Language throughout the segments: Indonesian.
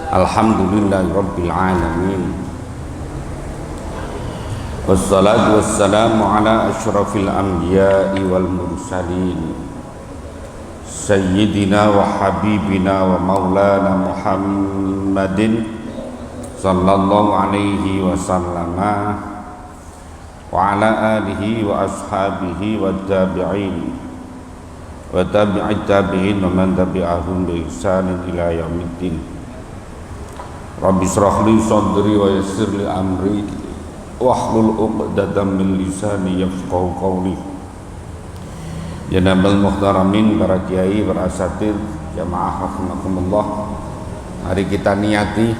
Alhamdulillahi Rabbil Alamin. Wassalatu wassalamu ala ashrafil anbiya'i wal mursalin Sayyidina wa habibina wa maulana Muhammadin sallallahu alaihi wasallama wa ala alihi wa ashabihi wa tabi'in wa tabi'it tabi'in wa man tabi'ahum bi ihsanin ila yaumiddin. Rabbi shrah li sadri wa yassir li amri wahlul 'uqdatam min lisani yafqahu qawli. Janabal muhtaramin, para kiai, para asatid, jamaah rahimakumullah. Mari kita niati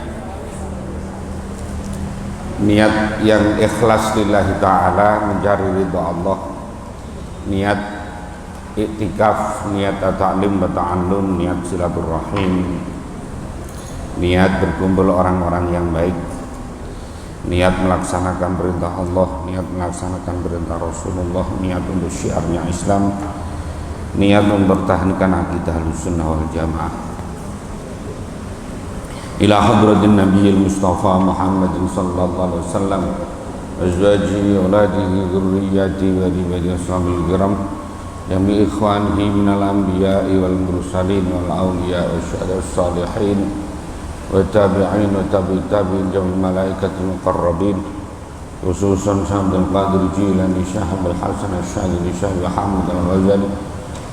niat yang ikhlas lillahi ta'ala, mencari ridha Allah. Niat iktikaf, niat ta'lim wa ta'allum, niat silaturahim, niat berkumpul orang-orang yang baik, niat melaksanakan perintah Allah, niat melaksanakan perintah Rasulullah, niat untuk syiarnya Islam, niat mempertahankan akidah Ahlussunnah wal Jamaah. Ila hadratin Nabiyil Mustafa Muhammadin sallallahu alaihi wasallam, azwajihi, auladihi, dzurriyyatihi wa ibadihi ashabil kiram, jami ikhwanihi minal anbiya'i wal mursalin wal awliya wasyuhada'i salihin wa tabi'in wa tabi'it tabi'in jamil malaikatil muqarrabin, khususan Syaikhul Qadir Jilani, Syekh Abdul Hasan Asy-Syadzili, Syekh Muhammad Al-Ghazali,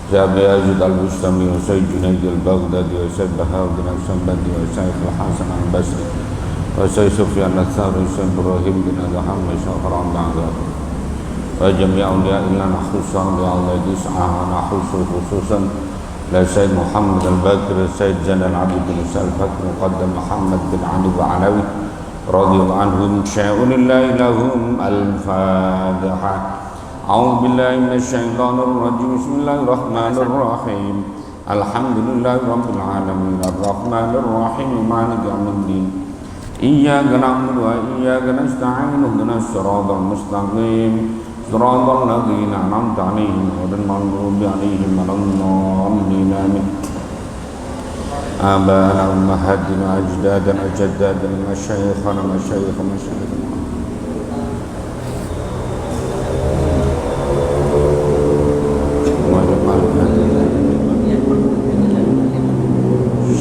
Syekh Yazid Al-Bustami, wa Syekh Junaid Al-Baghdadi, wa Syekh Bahauddin Al-Sambandi, wa Syekh Al-Hasan Al-Basri, wa Syekh Sufyan Ats-Tsauri, Syekh Ibrahim bin Adham, wa Syekh Ramdan, wa jami' awliya illa khususan bi Allah dis'ana khususan la Syekh Muhammad Al-Bakir, Syekh Zainal Abidin, Syekh Al-Fakir Muqaddam Muhammad bin Ali wa Alawi radhiyallahu anhum syai'unillahi lahum. Al-Fatihah. A'udzu billahi minasy syaithanir rajim. Bismillahirrahmanirrahim. Alhamdulillahi rabbil alamin arrahmanir rahim maliki yaumiddin. Iyyaka na'budu wa iyyaka nasta'in ihdinas siratal mustaqim siratal ladzina an'amta 'alaihim ghairil maghdubi 'alaihim waladdallin. Amin. Abana ummahatina ajdadana ajaddadana masyayikhana masyayikhana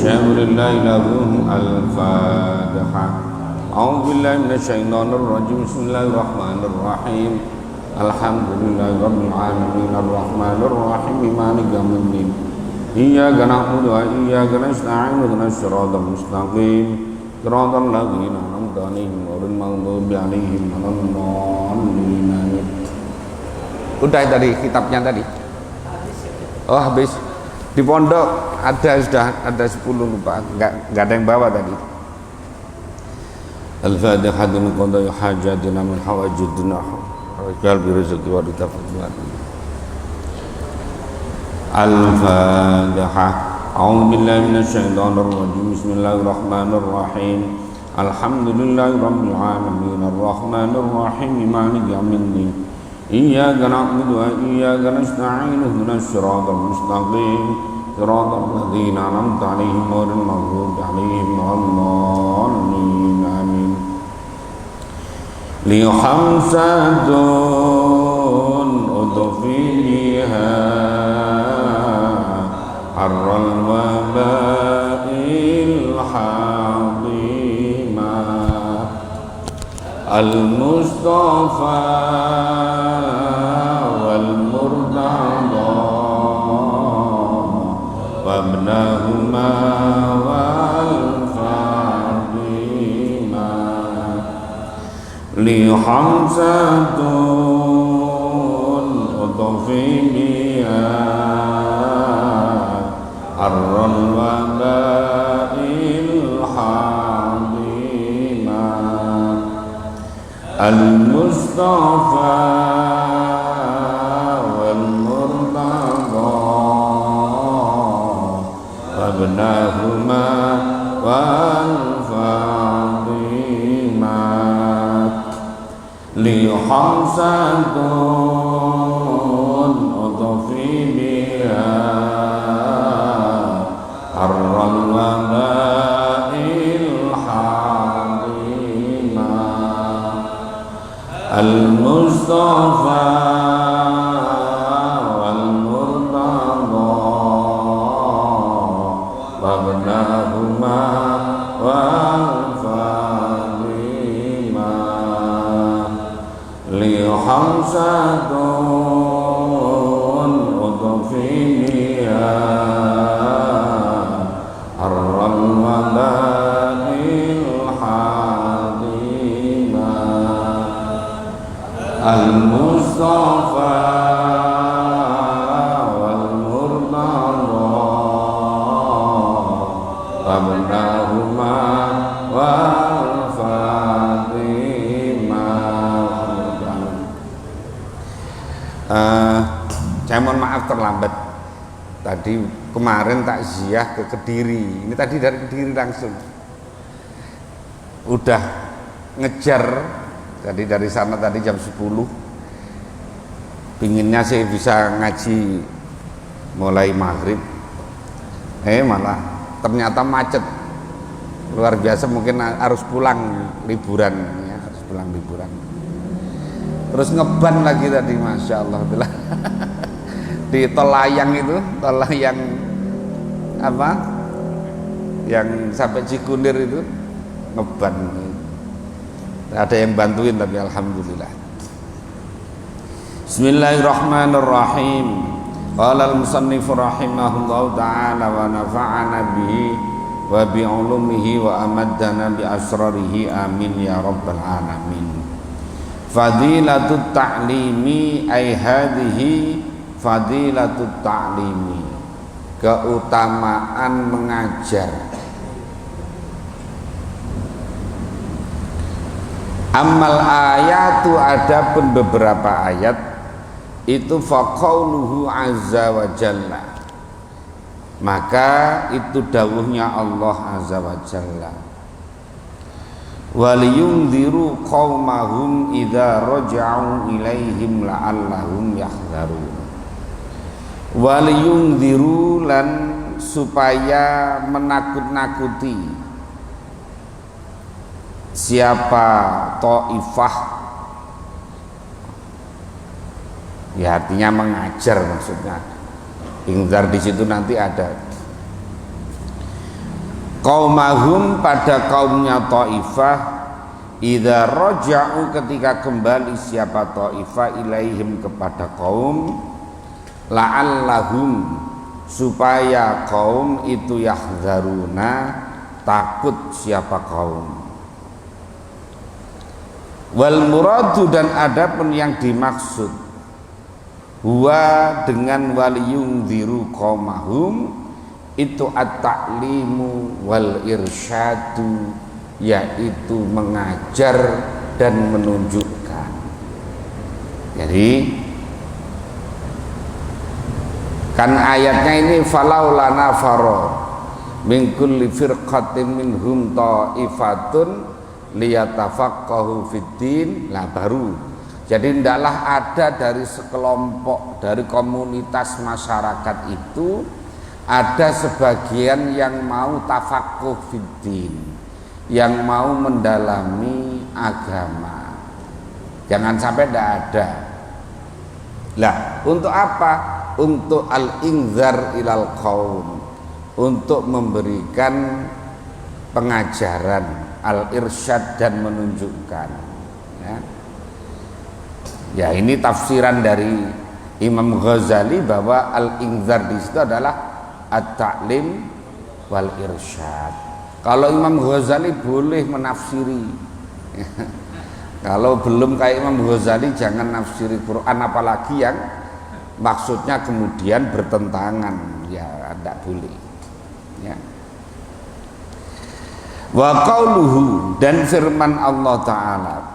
syai'unillahi lahum. Al-Fatihah. A'udzu billahi minasy syaithanir rajim. Bismillahirrahmanirrahim. Alhamdulillahi rabbil alamin arrahmanir rahim maliki yaumiddin. Iyyaka na'budu wa iyyaka nasta'in ihdinas siratal mustaqim siratal ladzina an'amta 'alaihim ghairil maghdubi 'alaihim waladdallin. Udah tadi kitabnya tadi. Oh, habis. Di pondok sudah ada 10, lupa. Enggak ada yang bawa tadi. Al-Fatihah min qada'i hajatina min hawajidina waj'al bi rizqi wa ritafat. Al-Fatihah. A'udzu billahi minasy syaithanir rajim. Bismillahirrahmanirrahim. Alhamdulillahi rabbil alamin arrahmanir rahim maliki yaumiddin. Iyyaka na'budu wa iyyaka nasta'in ihdinas siratal mustaqim siratal ladzina an'amta 'alaihim ghairil maghdubi 'alaihim waladdallin. Amin. Li khamsatun udfiha harral waba'il hadima al-Mustafa wal Murtada wa ibnahuma wal Fatima. Li khamsatun udfi biha arral waba'il hadima al-Mustafa wal Murtada wa ibnahuma wal Fatima. Li khamsatun udfi biha harral waba'il al-Mustafa wal Murtada wabnahuma wal Fatima li hamsatun utfiniya arral walail hadima al-Mustafa wal Murtada wabnahuma wal Fatima. Saya mohon maaf terlambat. Tadi kemarin takziah ke Kediri. Ini tadi dari Kediri langsung. Udah ngejar. Jadi dari sana tadi jam 10. Pinginnya sih bisa ngaji mulai maghrib. Malah ternyata macet. Luar biasa, mungkin harus pulang liburan ya, harus pulang liburan. Terus ngeban lagi tadi, masya Allah. Di tol layang itu, tol layang apa? Yang sampai Cikunir itu ngeban. Ada yang bantuin tapi alhamdulillah. Bismillahirrahmanirrahim. Qala al-musannif rahimahullahu ta'ala wa nafa'ana bihi wa bi ulumihi wa amaddana bi asrarihi amin ya rabbal alamin. Fadilatut ta'limi ay hadhihi fadilatut ta'limi, keutamaan mengajar. Amal ayatu, adapun beberapa ayat itu faqauluhu azza wa jalla, maka itu dawuhnya Allah azza wa jalla, waliyundziru qaumahum idza raja'u ilaihim la'allahum yahdharun. Waliyundziru, lan supaya menakut-nakuti siapa Taifah, ya artinya mengajar maksudnya. Ingzar di situ nanti ada. Qaumahum, pada kaumnya Taifah, idza raja'u, ketika kembali siapa Taifah, ilaihim, kepada kaum, la'allahum, supaya kaum itu yahdharuna, takut siapa kaum. Wal muradu, dan adapun yang dimaksud huwa dengan waliyundziru qaumahum itu at-ta'limu wal irsyadu, yaitu mengajar dan menunjukkan. Jadi kan ayatnya ini falaula nafara min kulli firqatin minhum ta'ifatun liyatafaqahu fiddin, lah baru. Jadi hendaklah ada dari sekelompok, dari komunitas masyarakat itu ada sebagian yang mau tafaqquh fiddin, yang mau mendalami agama. Jangan sampai tidak ada. Lah, untuk apa? Untuk al-inzar ilal qaum, untuk memberikan pengajaran, al-irsyad, dan menunjukkan. Ya, ini tafsiran dari Imam Ghazali bahwa al-inzar di situ adalah at-ta'lim wal irsyad. Kalau Imam Ghazali boleh menafsiri. Kalau belum kayak Imam Ghazali jangan nafsiri Quran, apalagi yang maksudnya kemudian bertentangan, ya tidak boleh. Ya. Wa qauluhu, dan firman Allah Ta'ala,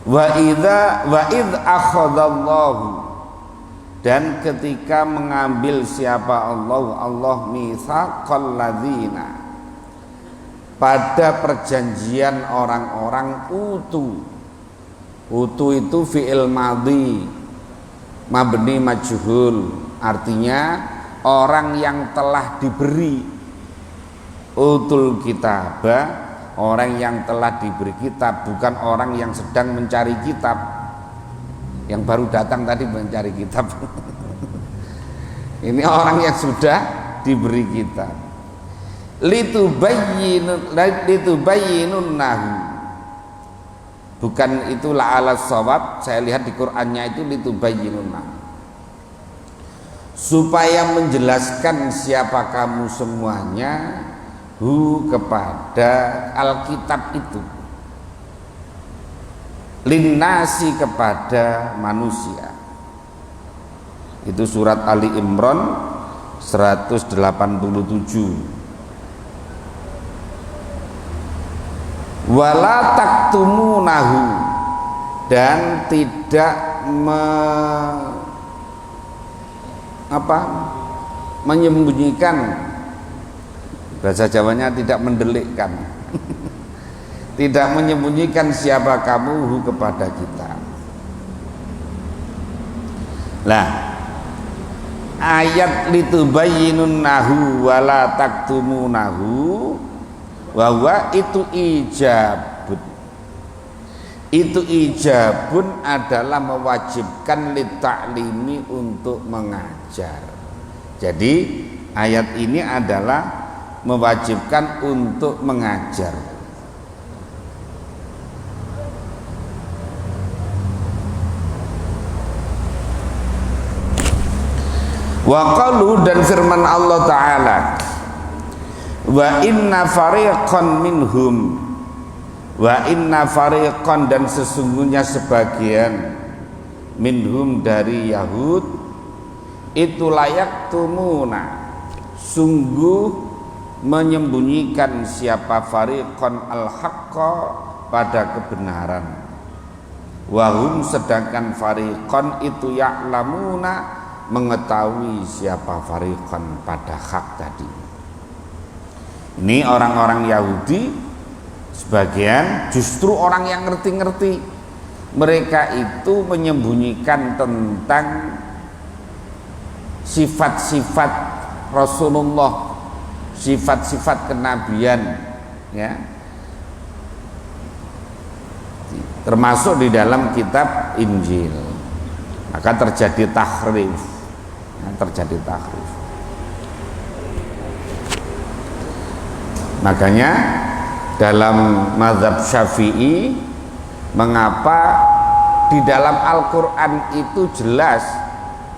wa idh akhadallahu, dan ketika mengambil siapa Allah mitsaqal ladzina, pada perjanjian orang-orang utu itu fi'il madhi mabni majhul, artinya orang yang telah diberi utul kitabah orang yang telah diberi kitab, bukan orang yang sedang mencari kitab, yang baru datang tadi mencari kitab. Ini orang yang sudah diberi kitab. Litubayyinunnahu, bukan itu la'ala shawab. Saya lihat di Qur'annya itu litubayyinunnahu, supaya menjelaskan siapa kamu semuanya kepada Alkitab itu, linnasi kepada manusia. Itu surat Ali Imran 187. Wala taktumunahu, dan tidak menyembunyikan, bahasa Jawanya tidak mendelikkan. Tidak menyembunyikan siapa kamu kepada kita. Lah, ayat litubayyinunnahu wala taktumunahu, bahwa itu ijabun. Itu ijabun adalah mewajibkan littaklimi, untuk mengajar. Jadi ayat ini adalah mewajibkan untuk mengajar. Wa qalu, dan firman Allah Ta'ala, wa inna fariqan minhum, wa inna fariqan, dan sesungguhnya sebagian, minhum dari Yahud, itu layak tumuna, sungguh menyembunyikan siapa fariqan al-haqqa, pada kebenaran. Wahum, sedangkan fariqan itu ya'lamuna, mengetahui siapa fariqan pada hak tadi. Ini orang-orang Yahudi sebagian justru orang yang ngerti-ngerti. Mereka itu menyembunyikan tentang sifat-sifat Rasulullah, sifat-sifat kenabian, ya, termasuk di dalam kitab Injil. Maka terjadi tahrif, terjadi tahrif. Makanya dalam mazhab Syafi'i, mengapa di dalam Al-Quran itu jelas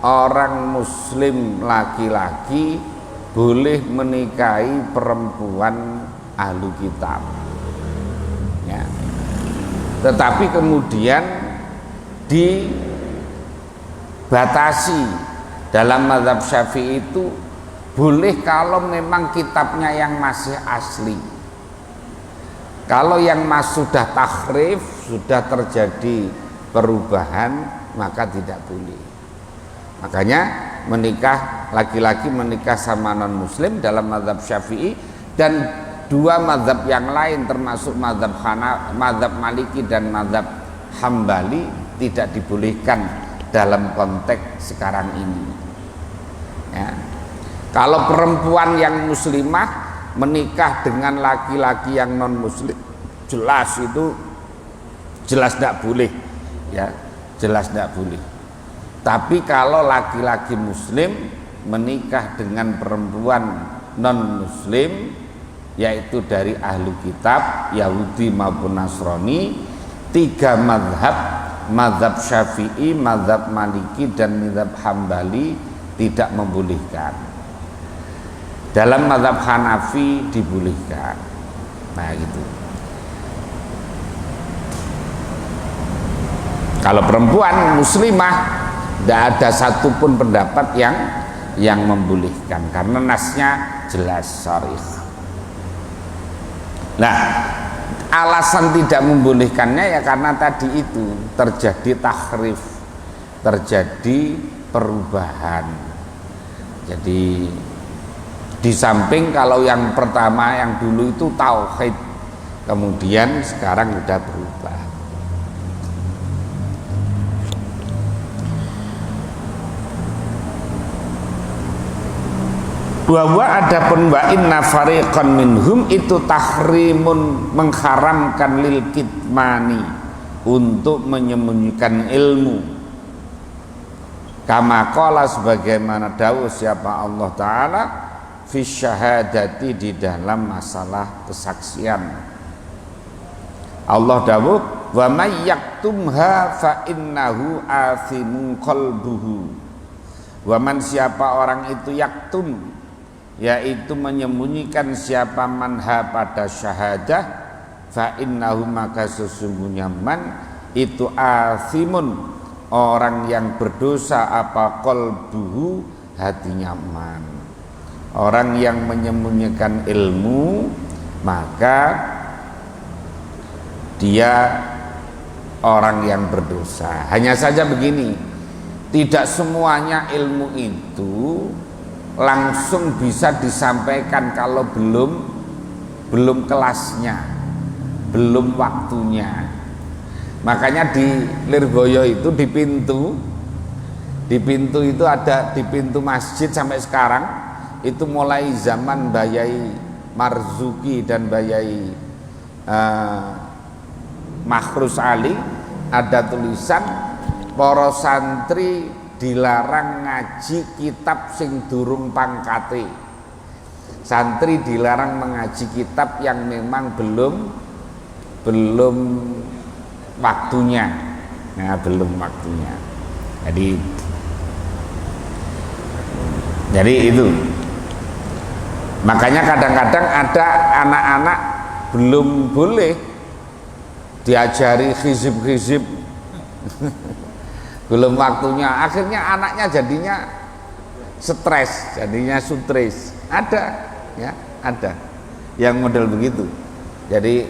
orang muslim laki-laki boleh menikahi perempuan ahlu kitab, ya. Tetapi kemudian dibatasi dalam mazhab Syafi'i itu boleh kalau memang kitabnya yang masih asli. Kalau yang sudah tahrif, sudah terjadi perubahan, maka tidak boleh. Makanya menikah, laki-laki menikah sama non muslim dalam mazhab Syafi'i, dan dua mazhab yang lain termasuk mazhab Maliki dan mazhab Hambali tidak dibolehkan dalam konteks sekarang ini, ya. Kalau perempuan yang muslimah menikah dengan laki-laki yang non muslim, jelas itu jelas tidak boleh, ya, jelas tidak boleh. Tapi kalau laki-laki muslim menikah dengan perempuan non muslim, yaitu dari ahlu kitab Yahudi maupun Nasrani, tiga mazhab, mazhab Syafi'i, mazhab Maliki dan mazhab Hambali tidak membolehkan. Dalam mazhab Hanafi dibolehkan. Nah, gitu. Kalau perempuan muslimah tidak ada satupun pendapat yang membolehkan, karena nasnya jelas sharih. Nah, alasan tidak membolehkannya ya karena tadi itu terjadi tahrif, terjadi perubahan. Jadi di samping kalau yang pertama, yang dulu itu tauhid, kemudian sekarang sudah berubah. Wa adapun wa inna fariqan minhum itu tahrimun, mengharamkan lil kitmani, untuk menyembunyikan ilmu. Kama qala, sebagaimana dawuh siapa Allah Ta'ala fi syahadati, di dalam masalah kesaksian. Allah dawuh wa may yaktumha fa innahu athimun qalbuhu. Wa man, siapa orang itu, yaktum, yaitu menyembunyikan, siapa manha pada syahadah, fa innahu, maka sesungguhnya man itu athimun, orang yang berdosa, apa qalbuhu, hatinya man. Orang yang menyembunyikan ilmu, maka dia orang yang berdosa. Hanya saja begini, tidak semuanya ilmu itu langsung bisa disampaikan kalau belum kelasnya, belum waktunya. Makanya di Lirboyo itu di pintu itu ada, di pintu masjid sampai sekarang itu mulai zaman Bayai Marzuki dan Bayai Makhrus Ali, ada tulisan para santri dilarang ngaji kitab sing durung pangkate. Santri dilarang mengaji kitab yang memang belum waktunya. Nah, belum waktunya. Jadi itu. Makanya kadang-kadang ada anak-anak belum boleh diajari hizib-hizib. Belum waktunya, akhirnya anaknya jadinya stres, jadinya sutris. Ada, ya, ada yang model begitu. Jadi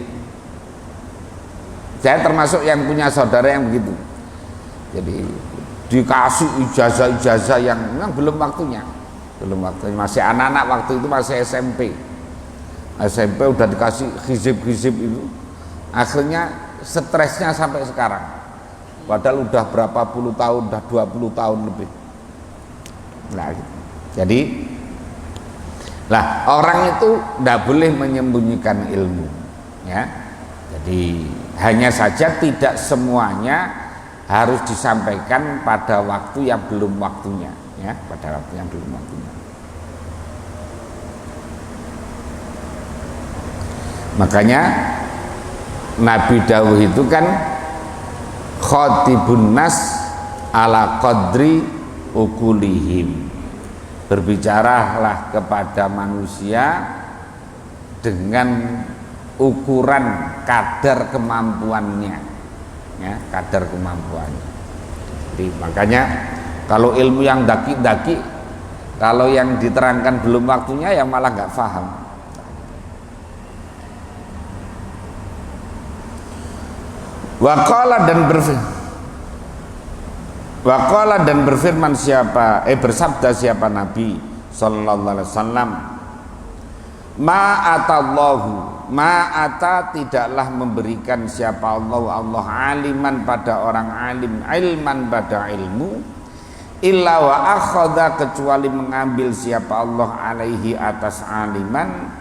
saya termasuk yang punya saudara yang begitu. Jadi dikasih ijazah-ijazah yang memang belum waktunya, masih anak-anak, waktu itu masih SMP udah dikasih hizib-hizib itu, akhirnya stresnya sampai sekarang. Padahal udah berapa puluh tahun, udah 20 tahun lebih. Nah, jadi orang itu tidak boleh menyembunyikan ilmu, ya. Jadi hanya saja tidak semuanya harus disampaikan pada waktu yang belum waktunya, ya, pada waktu yang belum waktunya. Makanya Nabi Dawuh itu kan khatibun nas ala qadri ukulihim, berbicaralah kepada manusia dengan ukuran kadar kemampuannya, ya, kadar kemampuannya. Jadi makanya kalau ilmu yang daki-daki, kalau yang diterangkan belum waktunya, ya malah nggak paham. Waqala dan berfirman siapa, bersabda siapa Nabi sallallahu alaihi wasallam, ma'ata tidaklah memberikan siapa Allah aliman pada orang alim, ilman pada ilmu, illa wa akhadha, kecuali mengambil siapa Allah alaihi atas aliman,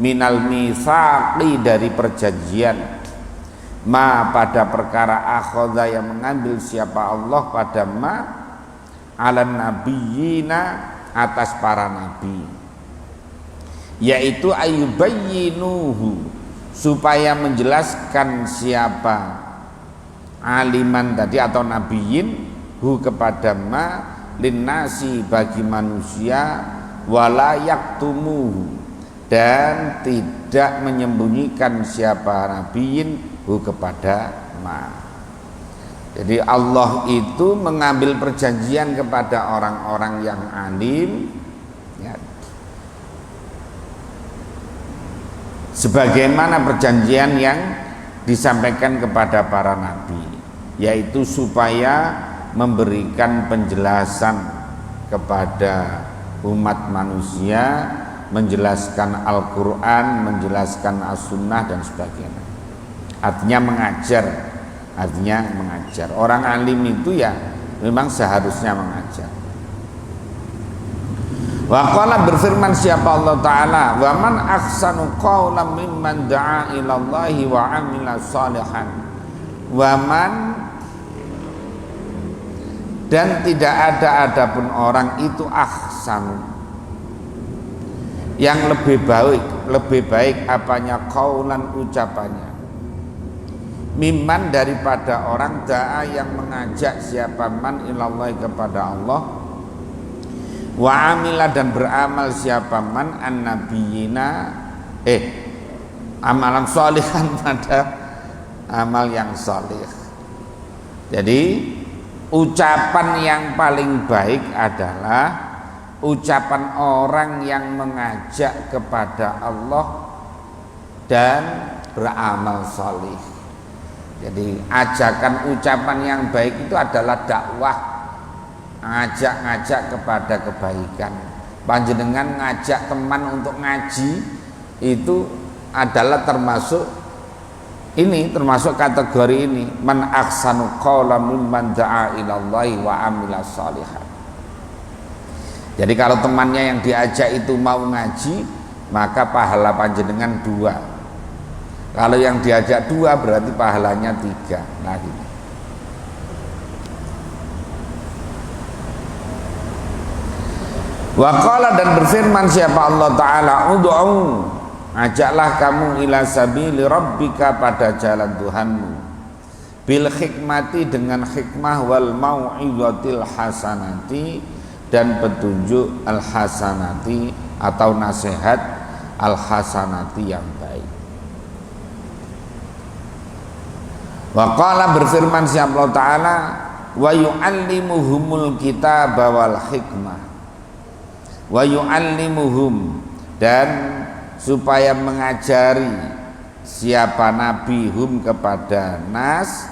minal mitsaqi, dari perjanjian, ma pada perkara akhadha yang mengambil siapa Allah pada ma ala nabiyina, atas para nabi, yaitu ayubayyinuhu, supaya menjelaskan siapa aliman tadi atau nabiyin, hu kepada ma linnasi, bagi manusia, wala yaktumuhu, dan tidak menyembunyikan siapa nabiyin hu kepada ma. Jadi Allah itu mengambil perjanjian kepada orang-orang yang alim, ya, sebagaimana perjanjian yang disampaikan kepada para nabi, yaitu supaya memberikan penjelasan kepada umat manusia, menjelaskan Al-Quran, menjelaskan As-Sunnah dan sebagainya. Artinya mengajar. Orang alim itu ya memang seharusnya mengajar. Wa qala berfirman siapa Allah Ta'ala, wa man ahsanu qawlan mimman da'a ilallahi wa amila salihan. Wa man, dan tidak ada adapun orang itu ahsanu, yang lebih baik apanya, qaulan ucapannya, mimman daripada orang da'a yang mengajak siapa man ilallahi kepada Allah, wa amila dan beramal siapa man annabiyina amalan sholihan pada amal yang sholih. Jadi ucapan yang paling baik adalah ucapan orang yang mengajak kepada Allah dan beramal sholih. Jadi ajakan ucapan yang baik itu adalah dakwah, ngajak-ngajak kepada kebaikan. Panjenengan ngajak teman untuk ngaji itu adalah termasuk kategori ini, man ahsanu qawlan mimman da'a ilallahi wa amila sholihan. Jadi kalau temannya yang diajak itu mau ngaji, maka pahala panjenengan 2. Kalau yang diajak 2 berarti pahalanya 3. Nah gitu. Wa qala, dan berfirman siapa Allah Ta'ala, ud'u, ajaklah kamu ila sabili rabbika, pada jalan Tuhanmu, bil hikmati, dengan hikmah, wal mau'izatil hasanati, dan petunjuk al hasanati atau nasihat al hasanati yang baik. Wa qala, berfirman siapa Allah Ta'ala, wa yu'allimuhumul kitaba wal hikmah, wa yu'allimuhum, dan supaya mengajari siapa nabi hum kepada nas,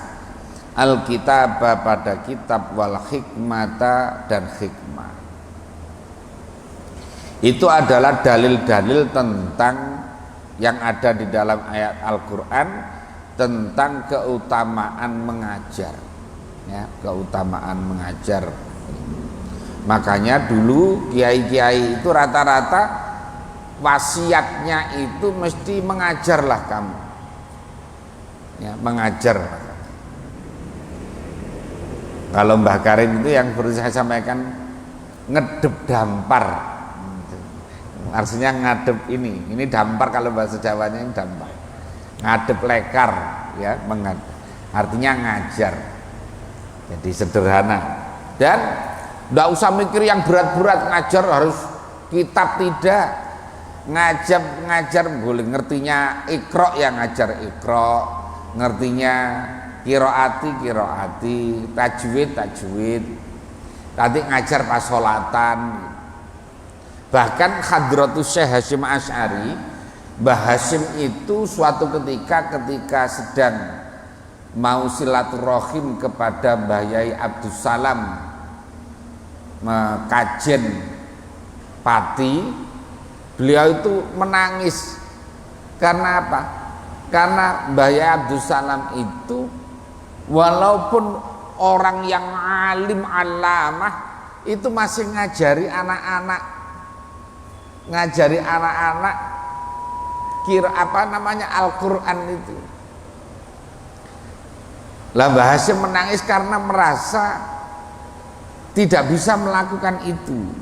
alkitabah pada kitab, wal hikmata dan hikmah. Itu adalah dalil-dalil tentang yang ada di dalam ayat Al-Quran tentang keutamaan mengajar, ya, keutamaan mengajar. Makanya dulu kiai-kiai itu rata-rata wasiatnya itu mesti mengajarlah kamu, ya, mengajar. Kalau Mbah Karim itu yang perlu saya sampaikan, ngedep dampar, artinya ngadep ini dampar, kalau bahasa Jawanya ini dampar, ngadep lekar, ya, artinya ngajar. Jadi sederhana, dan nggak usah mikir yang berat-berat, ngajar harus kitab, tidak. Ngajar boleh, ngertinya ikro yang ngajar ikro, ngertinya kiroati, tajwid, nanti ngajar pas sholatan. Bahkan Hadratus Syekh Hasyim Asy'ari, Mbah Hasyim itu suatu ketika sedang mau silaturahim kepada Mbah Yai Abdus Salam Kajen Pati, beliau itu menangis. Karena apa? Karena Mbah Yai Abdus Salam itu walaupun orang yang alim alamah itu masih ngajari anak-anak Al-Quran itu. Lah Mbah Hasyim menangis karena merasa tidak bisa melakukan itu.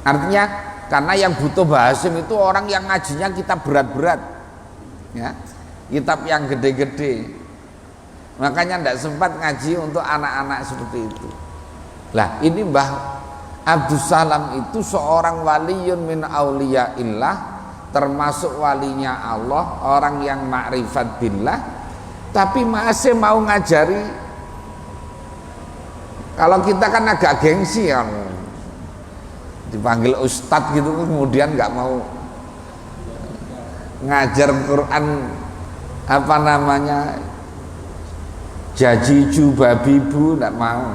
Artinya karena yang butuh Mbah Hasyim itu orang yang ngajinya kitab berat-berat, ya, kitab yang gede-gede. Makanya tidak sempat ngaji untuk anak-anak seperti itu. Lah ini Mbah Abdus Salam itu seorang waliyun min auliyaillah, termasuk walinya Allah, orang yang ma'rifat billah, tapi masih mau ngajari. Kalau kita kan agak gengsi, kan dipanggil ustadz gitu, kemudian nggak mau ngajar Quran, jajiju babibu, nggak mau.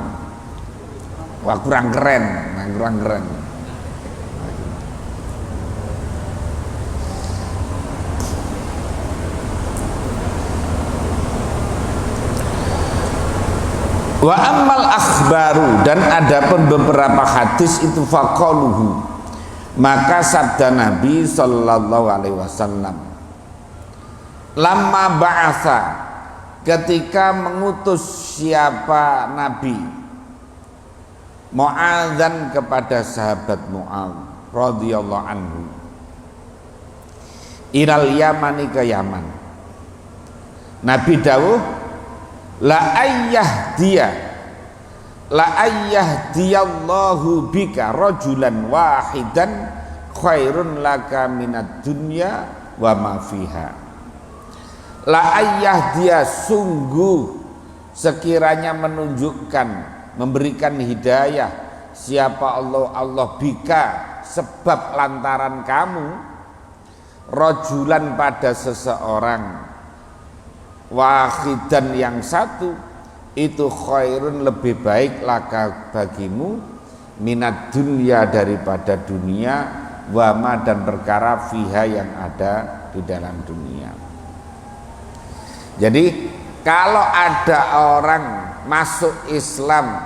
Wah, kurang keren. Wa ammal akhbaru, dan adapun beberapa hadis itu faqaluhu, maka sabda Nabi sallallahu alaihi wasallam, lamma ba'atha, ketika mengutus siapa Nabi Mu'adzan kepada sahabat Mu'adz radhiyallahu anhu ilal Yamani, ke Yaman. Nabi dawuh la ayyahdiyallahu bika rajulan wahidan khairun laka minad dunya wa ma fiha. La ayyahdiya, sungguh sekiranya menunjukkan, memberikan hidayah siapa Allah bika, sebab lantaran kamu, rajulan pada seseorang, wahidan yang satu, itu khairun lebih baik laka bagimu, minat dunia daripada dunia, wama dan perkara fiha yang ada di dalam dunia. Jadi kalau ada orang masuk Islam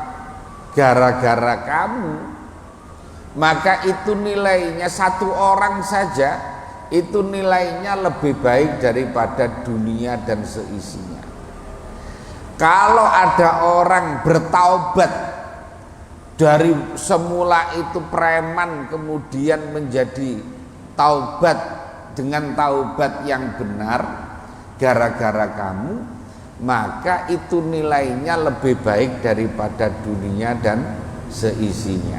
gara-gara kamu, maka itu nilainya, satu orang saja itu nilainya lebih baik daripada dunia dan seisinya. Kalau ada orang bertaubat dari semula itu preman, kemudian menjadi taubat dengan taubat yang benar gara-gara kamu, maka itu nilainya lebih baik daripada dunia dan seisinya.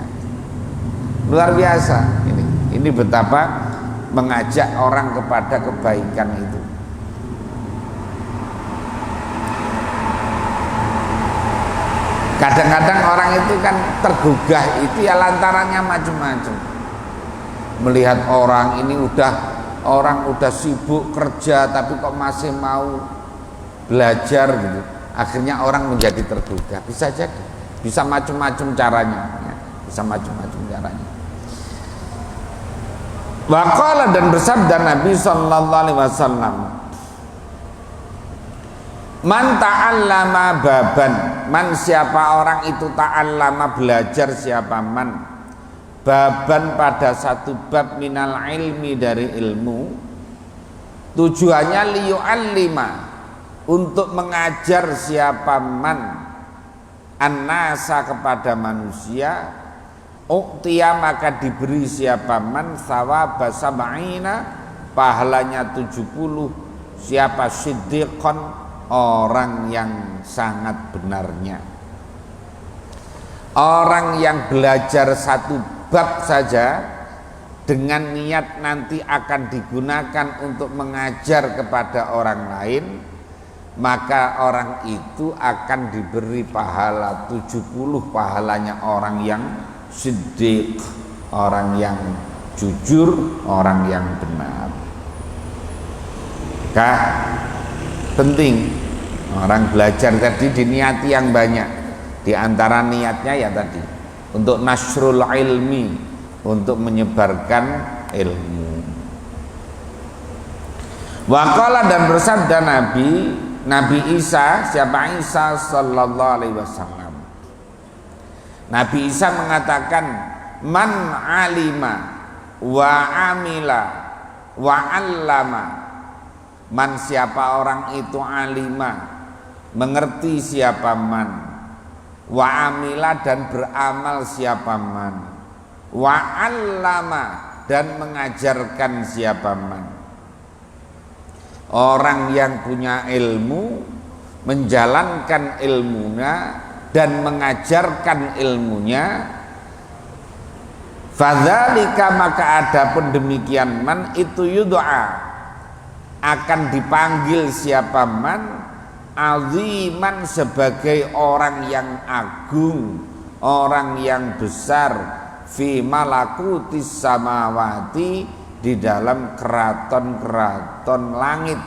Luar biasa ini betapa mengajak orang kepada kebaikan itu. Kadang-kadang orang itu kan tergugah itu ya lantarannya macam-macam. Melihat orang ini udah sibuk kerja tapi kok masih mau belajar gitu. Akhirnya orang menjadi tergugah. Bisa jadi, bisa macam-macam caranya ya. Bisa macam-macam caranya. Waqala, dan bersabda Nabi sallallahu alaihi wasallam, man ta'allama baban, man siapa orang itu ta'allama belajar, siapa man baban pada satu bab minal ilmi dari ilmu, tujuannya liyu'allima, untuk mengajar siapa man an-nasa kepada manusia, uqtiya maka diberi siapa man sawaba sab'ina, pahalanya 70, siapa siddiqon, orang yang sangat benarnya. Orang yang belajar satu bab saja dengan niat nanti akan digunakan untuk mengajar kepada orang lain, maka orang itu akan diberi pahala 70, pahalanya orang yang siddiq, orang yang jujur, orang yang benar. Penting orang belajar tadi diniati yang banyak. Di antara niatnya ya tadi untuk nasrul ilmi, untuk menyebarkan ilmu. Waqala, dan bersabda Nabi Isa, siapa Isa sallallahu alaihi wasallam. Nabi Isa mengatakan, man alima wa amila wa allama, man siapa orang itu alima, mengerti siapa man, wa amila dan beramal siapa man, wa allama dan mengajarkan siapa man. Orang yang punya ilmu, menjalankan ilmunya dan mengajarkan ilmunya, fadzalika maka adapun demikian man itu yud'a, akan dipanggil siapa man aziman, sebagai orang yang agung, orang yang besar, fi malakutis samawati, di dalam keraton-keraton langit,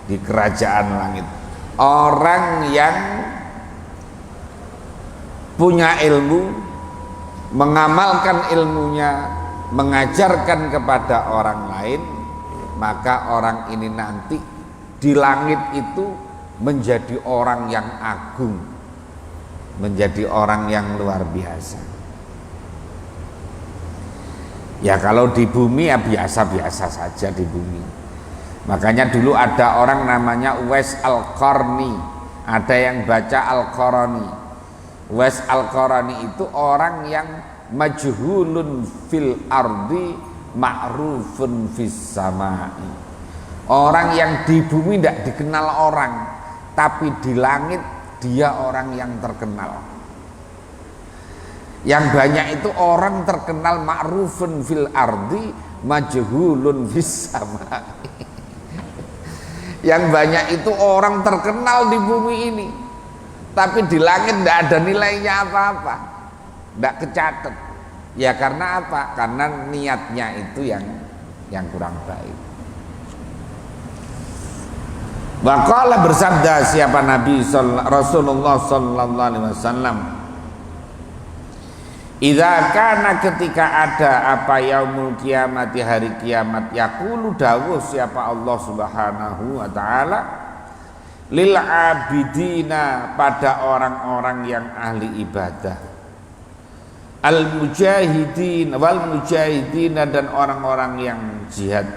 di kerajaan langit. Orang yang punya ilmu, mengamalkan ilmunya, mengajarkan kepada orang lain, maka orang ini nanti di langit itu menjadi orang yang agung, menjadi orang yang luar biasa. Ya kalau di bumi ya biasa-biasa saja di bumi. Makanya dulu ada orang namanya Uwais Al-Qarni, ada yang baca Al-Qarani. Uwais Al-Qarani itu orang yang majhulun fil ardi ma'rufun fis samai. Orang yang di bumi tidak dikenal orang, tapi di langit dia orang yang terkenal. Yang banyak itu orang terkenal ma'rufun fil ardi majhulun fis samai. Yang banyak itu orang terkenal di bumi ini, tapi di langit tidak ada nilainya apa-apa, tidak kecatat. Ya karena apa? Karena niatnya itu yang kurang baik. Waqala bersabda siapa Nabi Rasulullah sallallahu alaihi wasallam, idza kana ketika ada apa yaumul kiamati hari kiamat, yaqulu dawuh siapa Allah Subhanahu wa taala lil abidina pada orang-orang yang ahli ibadah, al mujahidin wal mujahidina dan orang-orang yang jihad.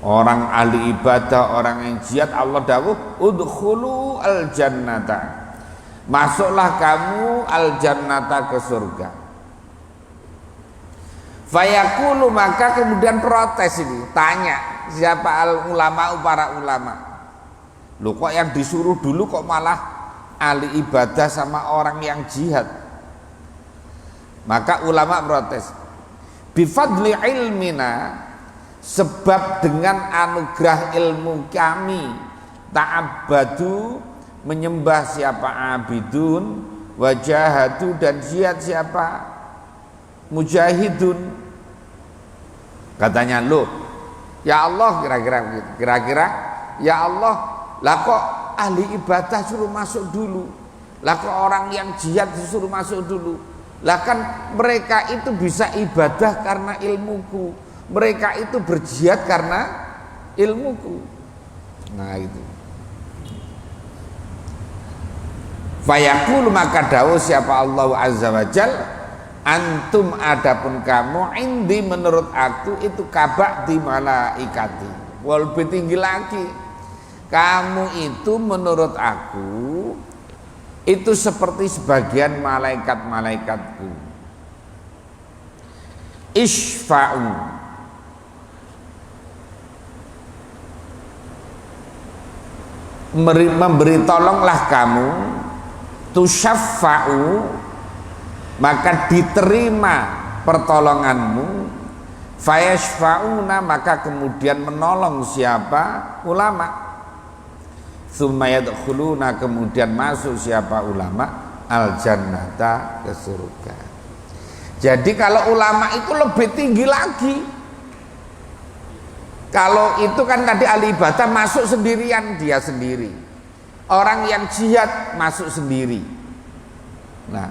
Orang ahli ibadah, orang yang jihad, Allah dawuh udkhulu al jannata, masuklah kamu al jannata ke surga. Fayaqulu maka kemudian protes ini, tanya siapa al ulama, para ulama. Loh kok yang disuruh dulu kok malah ahli ibadah sama orang yang jihad? Maka ulama protes, bifadli ilmina, sebab dengan anugerah ilmu kami ta'abbadu menyembah siapa abidun, wajahadu dan jihad siapa mujahidun. Katanya loh ya Allah, kira-kira ya Allah, lah kok ahli ibadah suruh masuk dulu, lah kok orang yang jihad disuruh masuk dulu, lah kan mereka itu bisa ibadah karena ilmuku, mereka itu berjihad karena ilmuku. Nah itu. Fayaqul maka dawuh siapa Allah azza wa jal, antum adapun kamu indi menurut aku itu kabak di malaikati, wal lebih tinggi lagi, kamu itu menurut aku itu seperti sebagian malaikat-malaikatku. Isfa'u, memberi tolonglah kamu, tusyaffa'u maka diterima pertolonganmu, fayashfa'una maka kemudian menolong siapa ulama, tsumma yadkhuluna kemudian masuk siapa ulama al jannata ke surga. Jadi kalau ulama itu lebih tinggi lagi. Kalau itu kan tadi ahli ibadah masuk sendirian, dia sendiri. Orang yang jihad masuk sendiri. Nah,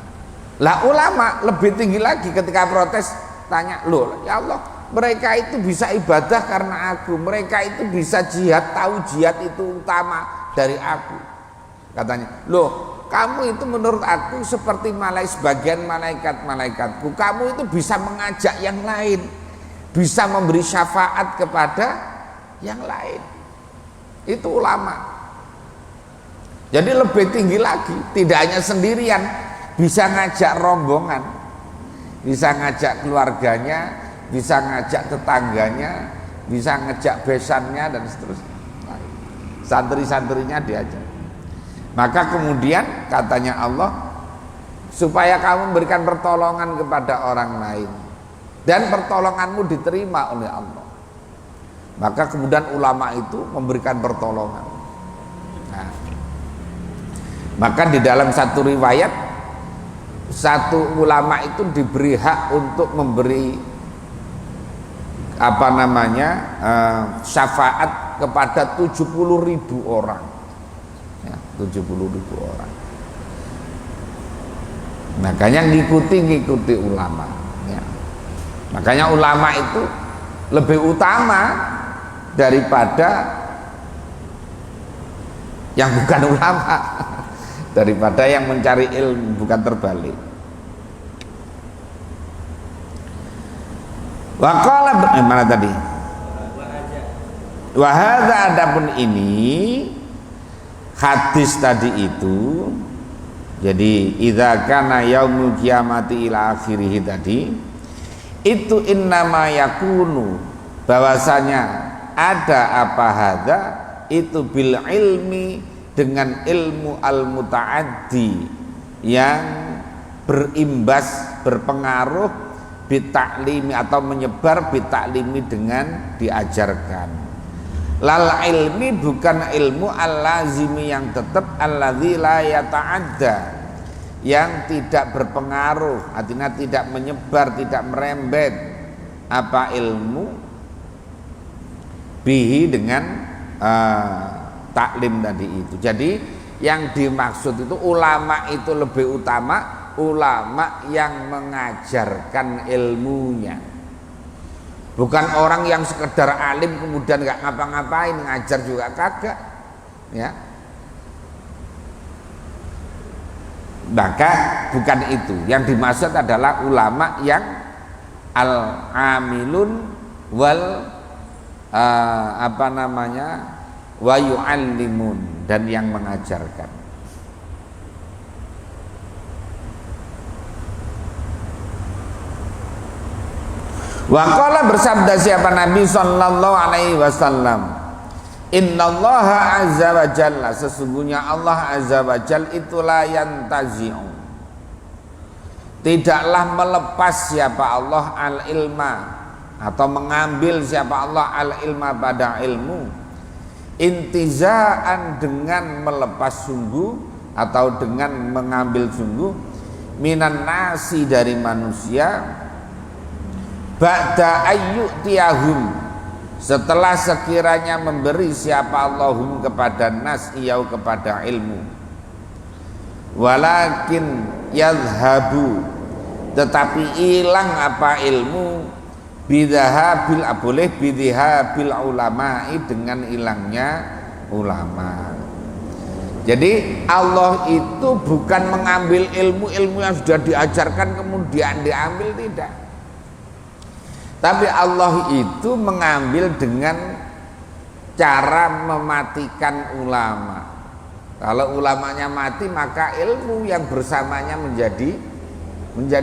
lah ulama lebih tinggi lagi ketika protes, tanya, loh ya Allah, mereka itu bisa ibadah karena aku, mereka itu bisa jihad, tahu jihad itu utama dari aku. Katanya, loh kamu itu menurut aku seperti sebagian malaikat-malaikatku, kamu itu bisa mengajak yang lain, bisa memberi syafaat kepada yang lain. Itu ulama. Jadi lebih tinggi lagi, tidak hanya sendirian, bisa ngajak rombongan, bisa ngajak keluarganya, bisa ngajak tetangganya, bisa ngajak besannya dan seterusnya. Santri-santrinya diajak. Maka kemudian katanya Allah, supaya kamu memberikan pertolongan kepada orang lain dan pertolonganmu diterima oleh Allah, maka kemudian ulama itu memberikan pertolongan. Nah, maka di dalam satu riwayat, satu ulama itu diberi hak untuk memberi syafaat kepada 70.000 orang, ya, 70.000 orang. Makanya ngikuti ulama, ya. Makanya ulama itu lebih utama daripada yang bukan ulama daripada yang mencari ilmu, bukan terbalik. Waqala mana tadi? Wa hadza, adapun ini hadis tadi itu, jadi idza kana yaumul kiamati ila akhirih tadi itu innama yakunu, bahwasanya ada apa hadza itu bil ilmi, dengan ilmu al mutaaddi yang berimbas, berpengaruh, bitaklimi atau menyebar, bitaklimi dengan diajarkan. Lal ilmi, bukan ilmu al lazimi yang tetap, alladzi la yata'adda, yang tidak berpengaruh, artinya tidak menyebar, tidak merembet apa ilmu bihi dengan taklim tadi itu. Jadi yang dimaksud itu ulama itu lebih utama ulama yang mengajarkan ilmunya, bukan orang yang sekedar alim kemudian nggak ngapa-ngapain, ngajar juga kagak, ya. Maka bukan itu yang dimaksud, adalah ulama yang al-amilun wal wa yu'allimun, dan yang mengajarkan. Wa qala, bersabda siapa Nabi sallallahu alaihi wasallam, innallaha azza wa jalla, sesungguhnya Allah azza wa jalla itu la yantazi'u, tidaklah melepas siapa Allah al ilma, atau mengambil siapa Allah al ilma pada ilmu, intizaan, dengan melepas sungguh atau dengan mengambil sungguh, minan nasi, dari manusia, ba'da ayyutiyahum, setelah sekiranya memberi siapa Allahum kepada nas, iyau kepada ilmu, walakin yadhabu, tetapi hilang apa ilmu, bidhahabil, boleh bidhahabil ulama'i, dengan hilangnya ulama. Jadi Allah itu bukan mengambil ilmu-ilmu yang sudah diajarkan kemudian diambil, tidak. Tapi Allah itu mengambil dengan cara mematikan ulama. Kalau ulamanya mati, maka ilmu yang bersamanya menjadi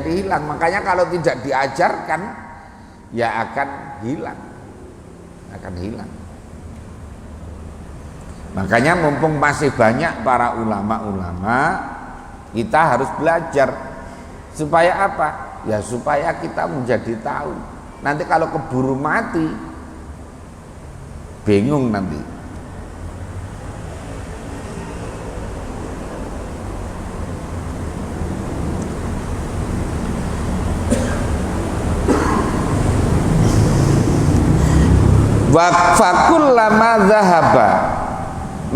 hilang. Makanya kalau tidak diajarkan, ya akan hilang. Makanya mumpung masih banyak para ulama-ulama, kita harus belajar. Supaya apa? Ya supaya kita menjadi tahu. Nanti kalau keburu mati, bingung nanti. Fakullama zahaba,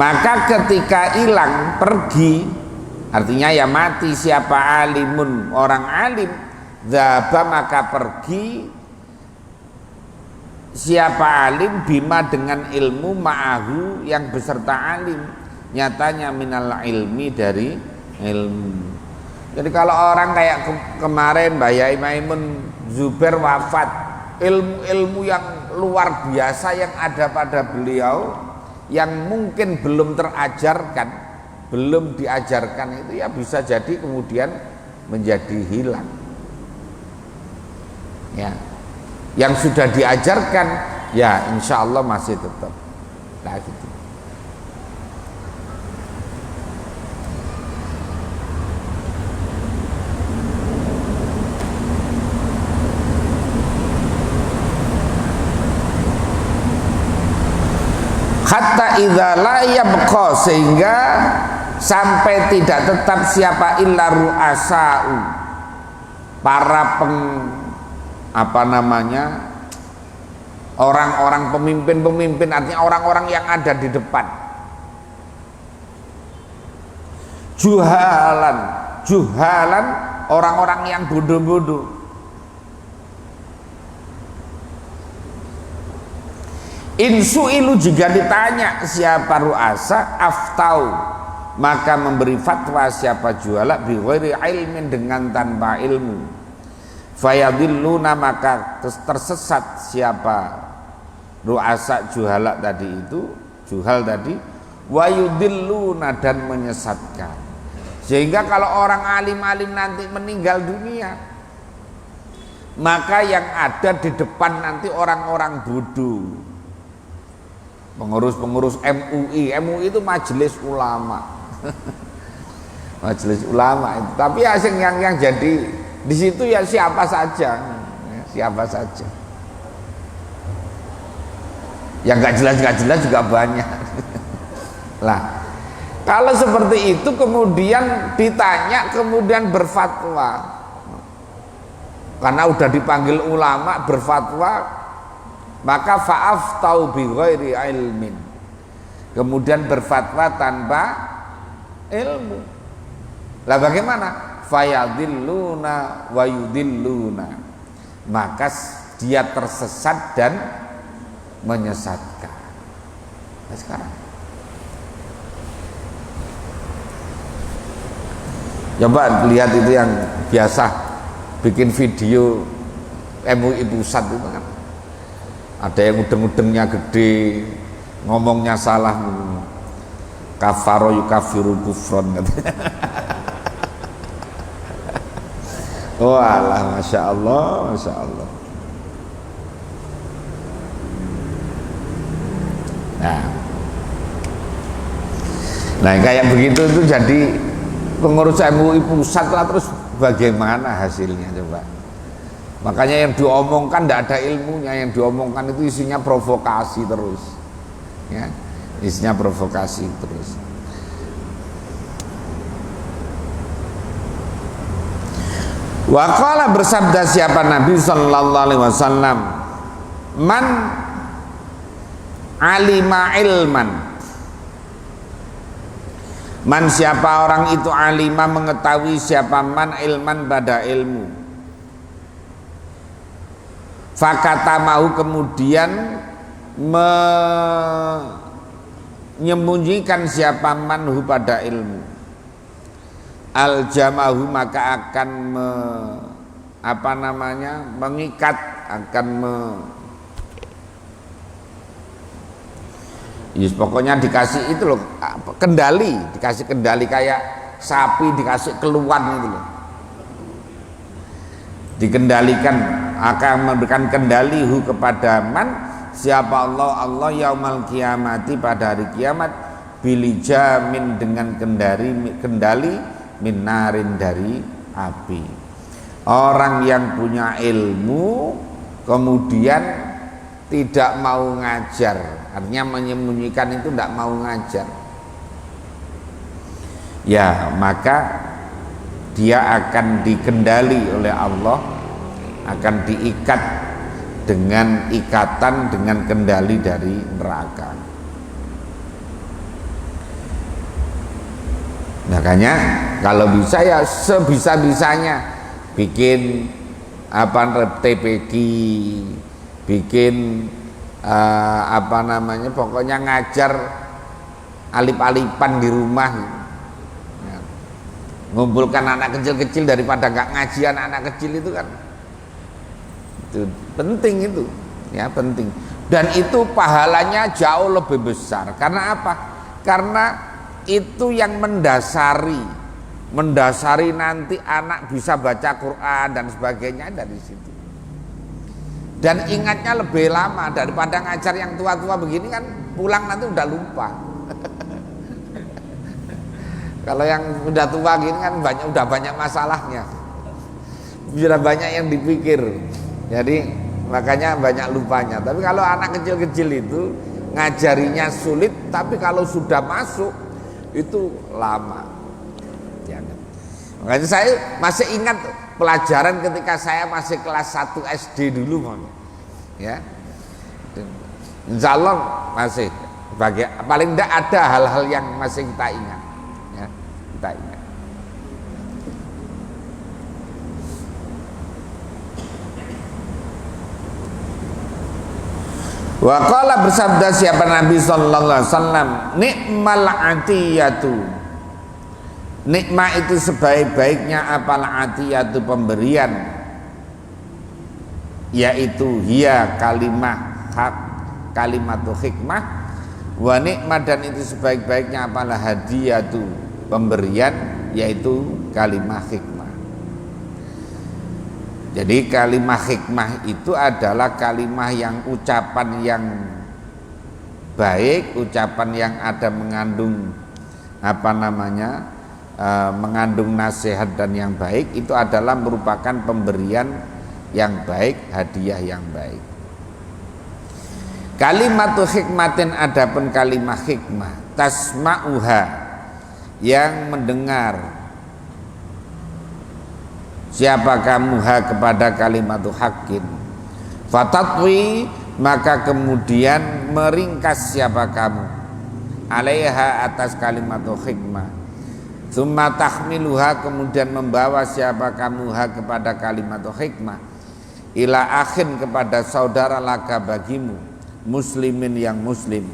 maka ketika hilang, pergi, artinya ya mati siapa alimun, orang alim, zahaba, maka pergi siapa alim, bima, dengan ilmu, ma'ahu, yang beserta alim, nyatanya minal ilmi, dari ilmu. Jadi kalau orang kayak kemarin Mbah Yai Maimun Zubair wafat, ilmu-ilmu yang luar biasa yang ada pada beliau, yang mungkin belum terajarkan, belum diajarkan, itu ya bisa jadi kemudian menjadi hilang, ya. Yang sudah diajarkan, ya insya Allah masih tetap. Nah gitu. Hatta idza la yabqa, sehingga sampai tidak tetap siapa illa ru'asa'u, para orang-orang pemimpin-pemimpin, artinya orang-orang yang ada di depan. Juhalan, orang-orang yang bodoh-bodoh. Insu'ilu, jika ditanya siapa ru'asa, aftau, maka memberi fatwa siapa juhala bi ghairi ilmin, dengan tanpa ilmu. Fayadilluna, maka tersesat siapa ru'asa juhala tadi itu, juhal tadi, wayudilluna, dan menyesatkan. Sehingga kalau orang alim-alim nanti meninggal dunia, maka yang ada di depan nanti orang-orang bodoh, pengurus-pengurus MUI. MUI itu majelis ulama. Majelis ulama itu. Tapi yang jadi di situ ya siapa saja, siapa saja. Yang nggak jelas juga banyak. Lah, kalau seperti itu kemudian ditanya, kemudian berfatwa, karena udah dipanggil ulama berfatwa, maka fa'aftau bi ghairi ilmin, kemudian berfatwa tanpa ilmu. Lah bagaimana? Fayadilluna wa yudilluna, maka dia tersesat dan menyesatkan. Nah, sekarang coba lihat itu yang biasa bikin video MUI pusat itu kan, ada yang udeng-udengnya gede, ngomongnya salah, kafaro yukafiru kufron. Oh alah, masya Allah, masya Allah. Nah kayak begitu itu jadi pengurus MUI pusat lah, terus bagaimana hasilnya coba? Makanya yang diomongkan tidak ada ilmunya, yang diomongkan itu isinya provokasi terus, ya, isinya provokasi terus. Waqala, bersabda siapa Nabi sallallahu alaihi wasallam, man alima ilman, man siapa orang itu, alima mengetahui, siapa man ilman pada ilmu, fakatamahu kemudian menyembunyikan siapa manhu pada ilmu, aljamahu maka akan mengikat, akan pokoknya dikasih itu loh, kendali, dikasih kendali kayak sapi dikasih keluar gitu loh, dikendalikan, akan memberikan kendali hu kepada man siapa Allah yaumal kiamati pada hari kiamat, bilijamin dengan kendali minarin dari api. Orang yang punya ilmu kemudian tidak mau ngajar, artinya menyembunyikan itu tidak mau ngajar, ya maka dia akan dikendali oleh Allah, akan diikat dengan ikatan, dengan kendali dari neraka. Makanya kalau bisa ya sebisa-bisanya bikin TPQ, bikin pokoknya ngajar alip-alipan di rumah, ya. Ngumpulkan anak kecil-kecil daripada nggak ngaji anak-anak kecil itu kan, itu penting itu, ya penting, dan itu pahalanya jauh lebih besar. Karena apa? Karena itu yang mendasari nanti anak bisa baca Quran dan sebagainya dari situ. Dan ingatnya lebih lama daripada ngajar yang tua-tua begini kan, pulang nanti udah lupa. Kalau yang udah tua gini kan udah banyak masalahnya, sudah banyak yang dipikir, jadi makanya banyak lupanya. Tapi kalau anak kecil-kecil itu ngajarinya sulit, tapi kalau sudah masuk itu lama. Ya. Makanya saya masih ingat pelajaran ketika saya masih kelas 1 SD dulu, ya. Insya Allah masih paling tidak ada hal-hal yang masih kita ingat, ya, kita ingat. Wa qala bersabda siapa Nabi sallallahu alaihi wasallam, nikmal atiyatu. Nikmah itu sebaik-baiknya apal atiyatu pemberian, yaitu hiya kalimah hak kalimatu hikmah, wa nikmah dan itu sebaik-baiknya apalah hadiyatu pemberian, yaitu kalimah hikmah. Jadi kalimah hikmah itu adalah kalimah yang ucapan yang baik, ucapan yang ada mengandung mengandung nasihat dan yang baik, itu adalah merupakan pemberian yang baik, hadiah yang baik. Kalimatu hikmatin, adapun kalimah hikmah, tasma'uha, yang mendengar siapa kamuha kepada kalimatu hakin, fatatwi, maka kemudian meringkas siapa kamu alaiha atas kalimatu hikmah, summa tahmiluha, kemudian membawa siapa kamuha kepada kalimatu hikmah, ila akhin, kepada saudara laka bagimu, muslimin yang muslim,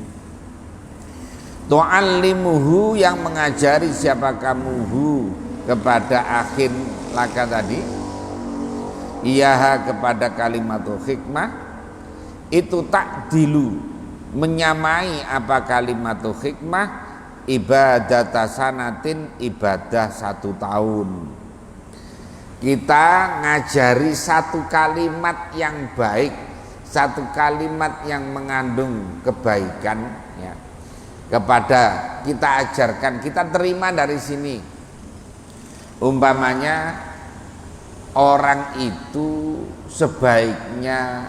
tu'allimuhu, yang mengajari siapa kamuhu kepada akhin laka tadi, iyaha kepada kalimatu hikmah, itu takdilu, menyamai apa kalimatu hikmah, ibadah sanatin, ibadah 1 tahun. Kita ngajari satu kalimat yang baik, satu kalimat yang mengandung kebaikan, ya, kepada kita ajarkan, kita terima dari sini. Umpamanya orang itu sebaiknya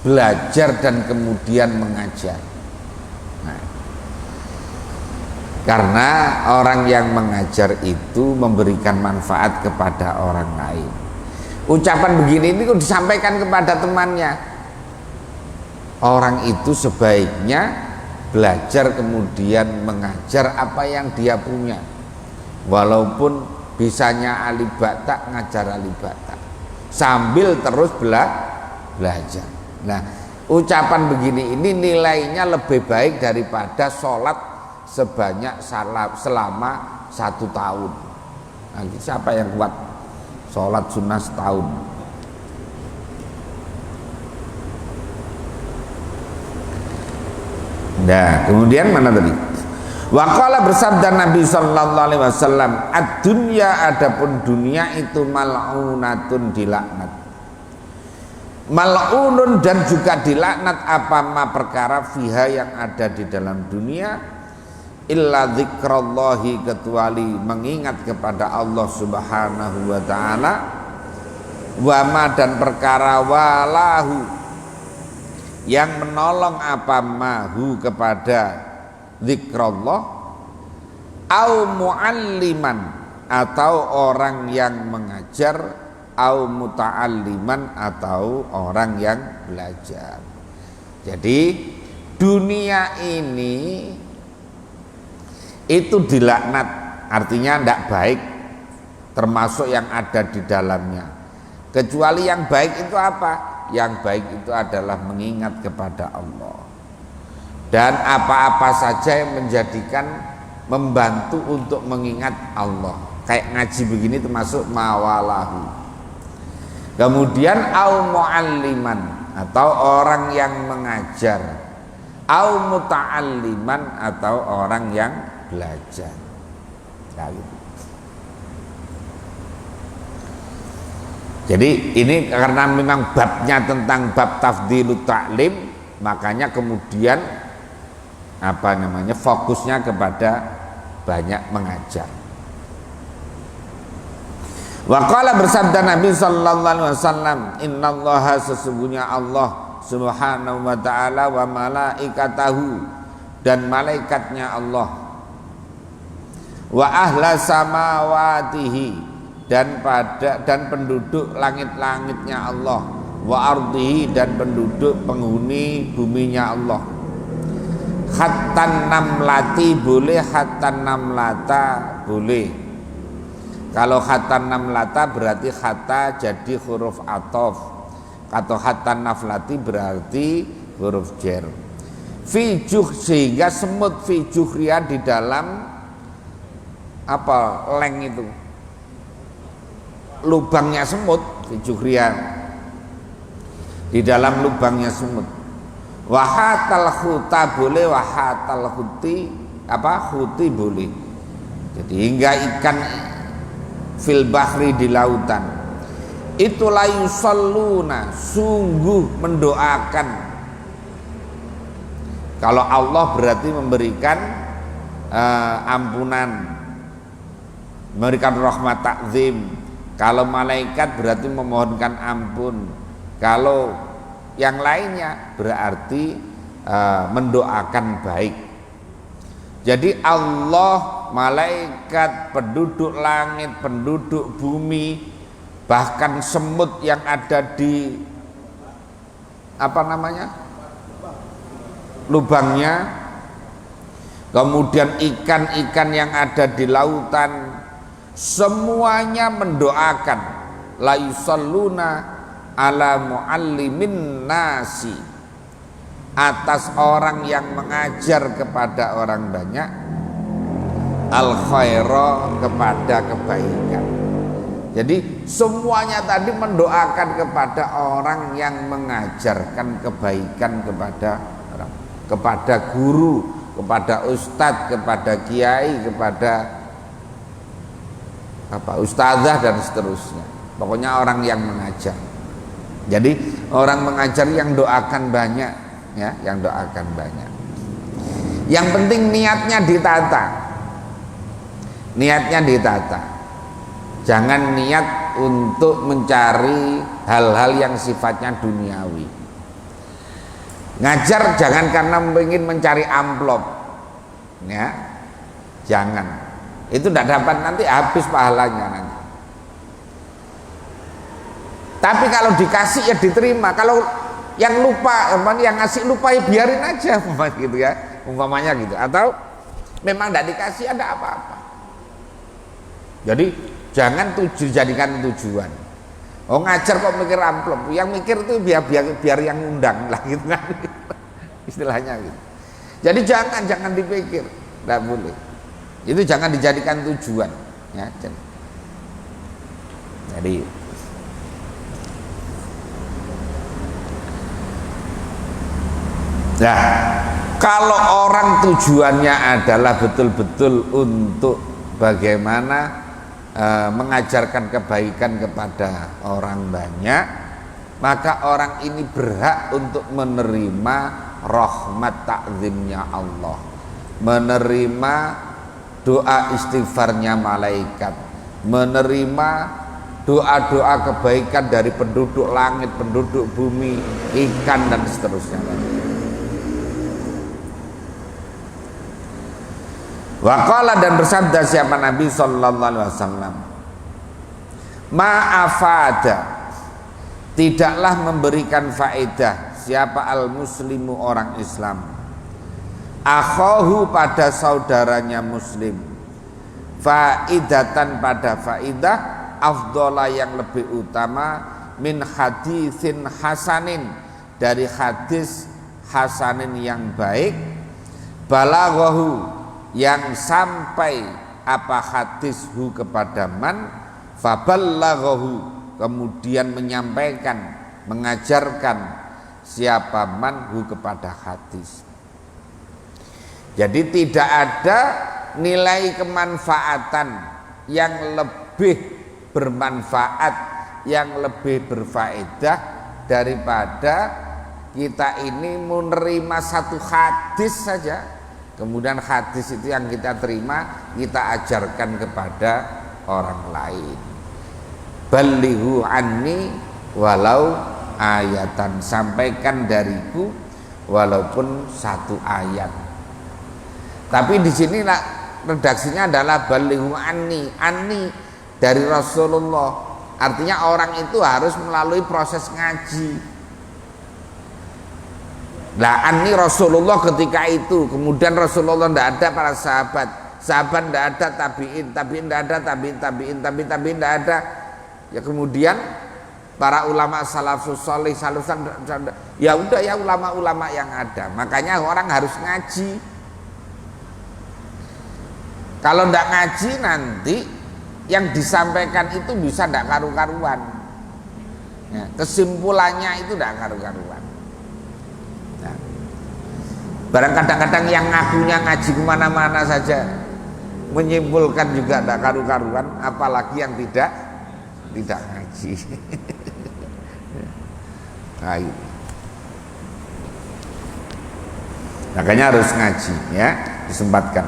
belajar dan kemudian mengajar. Nah, karena orang yang mengajar itu memberikan manfaat kepada orang lain. Ucapan begini ini kok disampaikan kepada temannya. Orang itu sebaiknya belajar kemudian mengajar apa yang dia punya, walaupun bisanya alibata, ngajar alibata sambil terus belajar. Nah, ucapan begini ini nilainya lebih baik daripada sholat sebanyak selama 1 tahun. Nah, siapa yang kuat sholat sunnah setahun? Nah, kemudian mana tadi? Waqala, bersabda Nabi sallallahu alaihi wasallam, ad-dunya, adapun dunia itu mal'unatun, dilaknat. Mal'unun, dan juga dilaknat apa ma perkara fiha, yang ada di dalam dunia, illa dzikrallahi, kecuali mengingat kepada Allah Subhanahu wa taala, wa ma, dan perkara walahu, yang menolong apa mahu kepada zikrullah, au mualliman, atau orang yang mengajar, au muta'alliman, atau orang yang belajar. Jadi dunia ini itu dilaknat, artinya tidak baik, termasuk yang ada di dalamnya. Kecuali yang baik itu apa? Yang baik itu adalah mengingat kepada Allah, dan apa-apa saja yang menjadikan membantu untuk mengingat Allah, kayak ngaji begini termasuk mawalahu. Kemudian au mualliman, atau orang yang mengajar, au muta'alliman, atau orang yang belajar. Nah, gitu. Jadi ini karena memang babnya tentang bab tafdilut ta'lim, makanya kemudian fokusnya kepada banyak mengajar. Wa qala, bersabda Nabi sallallahu alaihi wasallam, innallaha, sesungguhnya Allah Subhanahu wa taala, wa malaikatahu, dan malaikatnya Allah, wa ahla samawatihi, dan penduduk langit-langitnya Allah, wa ardihi, dan penduduk penghuni buminya Allah. Hattan namlati boleh, hattan namlata boleh. Kalau hattan namlata berarti hatta jadi huruf atof, atau hatta naflati berarti huruf jar. Fi sehingga semut fi juhriya di dalam apa leng itu, lubangnya semut, fi juhriya di dalam lubangnya semut. Wahatal khuta boleh, wahatal khuti apa khuti boleh. Jadi hingga ikan fil bahri di lautan itu la yusalluna sungguh mendoakan. Kalau Allah berarti memberikan ampunan, memberikan rahmat takzim. Kalau malaikat berarti memohonkan ampun. Kalau yang lainnya berarti mendoakan baik. Jadi Allah, malaikat, penduduk langit, penduduk bumi, bahkan semut yang ada di apa namanya lubangnya, kemudian ikan-ikan yang ada di lautan, semuanya mendoakan la yusalluna ala muallimin nasi, atas orang yang mengajar kepada orang banyak, al khaira kepada kebaikan. Jadi semuanya tadi mendoakan kepada orang yang mengajarkan kebaikan kepada orang, kepada guru, kepada ustadz, kepada kiai, kepada apa ustazah dan seterusnya. Pokoknya orang yang mengajar. Jadi orang mengajar yang doakan banyak, ya, yang doakan banyak. Yang penting niatnya ditata. Niatnya ditata. Jangan niat untuk mencari hal-hal yang sifatnya duniawi. Ngajar jangan karena ingin mencari amplop, ya, jangan. Itu tidak dapat, nanti habis pahalanya nanti. Tapi kalau dikasih ya diterima. Kalau yang lupa, yang ngasih lupa ya biarin aja, gitu ya, umpamanya gitu. Atau memang tidak dikasih ada apa-apa. Jadi jangan jadikan tujuan. Oh ngajar kok mikir amplop, yang mikir itu biar yang undang lah gitu kan, istilahnya gitu. Jadi jangan dipikir, tidak boleh. Itu jangan dijadikan tujuan, ya. Jadi nah, kalau orang tujuannya adalah betul-betul untuk bagaimana mengajarkan kebaikan kepada orang banyak, maka orang ini berhak untuk menerima rahmat takzimnya Allah, menerima doa istighfarnya malaikat, menerima doa-doa kebaikan dari penduduk langit, penduduk bumi, ikan dan seterusnya. Waqala dan bersabda siapa Nabi sallallahu alaihi wasallam, ma'afada, tidaklah memberikan faedah siapa al-muslimu orang Islam, akhahu pada saudaranya muslim, faidatan pada faidah, afdola yang lebih utama, min hadisin hasanin, dari hadis hasanin yang baik, balaghahu yang sampai apa hadishu kepada man, faballaghahu kemudian menyampaikan, mengajarkan siapa manhu kepada hadis. Jadi tidak ada nilai kemanfaatan yang lebih bermanfaat, yang lebih berfaedah daripada kita ini menerima satu hadis saja, kemudian hadis itu yang kita terima, kita ajarkan kepada orang lain. Ballighu anni walau ayatan, sampaikan dariku walaupun satu ayat. Tapi di sini redaksinya adalah ballighu anni, anni dari Rasulullah. Artinya orang itu harus melalui proses ngaji. Lah anni Rasulullah ketika itu, kemudian Rasulullah tidak ada, para sahabat tidak ada, tabiin tidak ada, tabiin tidak ada, ya kemudian para ulama salafus salih salusan, ya udah ya ulama-ulama yang ada. Makanya orang harus ngaji. Kalau ndak ngaji nanti yang disampaikan itu bisa ndak karu-karuan. Ya, kesimpulannya itu ndak karu-karuan. Nah, barang kadang-kadang yang ngakunya ngaji kemana-mana saja menyimpulkan juga ndak karu-karuan, apalagi yang tidak ngaji. Nah, itu. Makanya harus ngaji ya, disempatkan.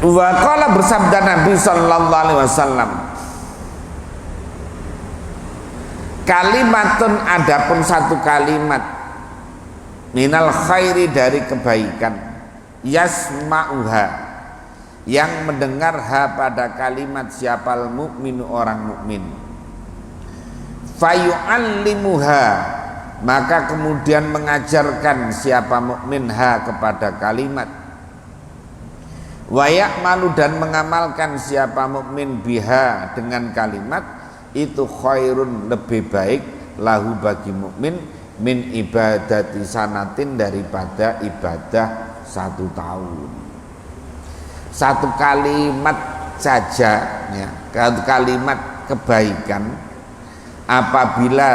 Wa qala bersabda Nabi sallallahu alaihi wasallam, kalimatun adapun satu kalimat minal khairi dari kebaikan, yasma'uha yang mendengar pada kalimat siapal mukminu orang mukmin, fayu'allimuha maka kemudian mengajarkan siapa mukmin kepada kalimat, wa ya'malu dan mengamalkan siapa mukmin biha dengan kalimat itu khairun lebih baik lahu bagi mukmin min ibadati sanatin daripada ibadah 1 tahun. Satu kalimat saja ya, kalimat kebaikan apabila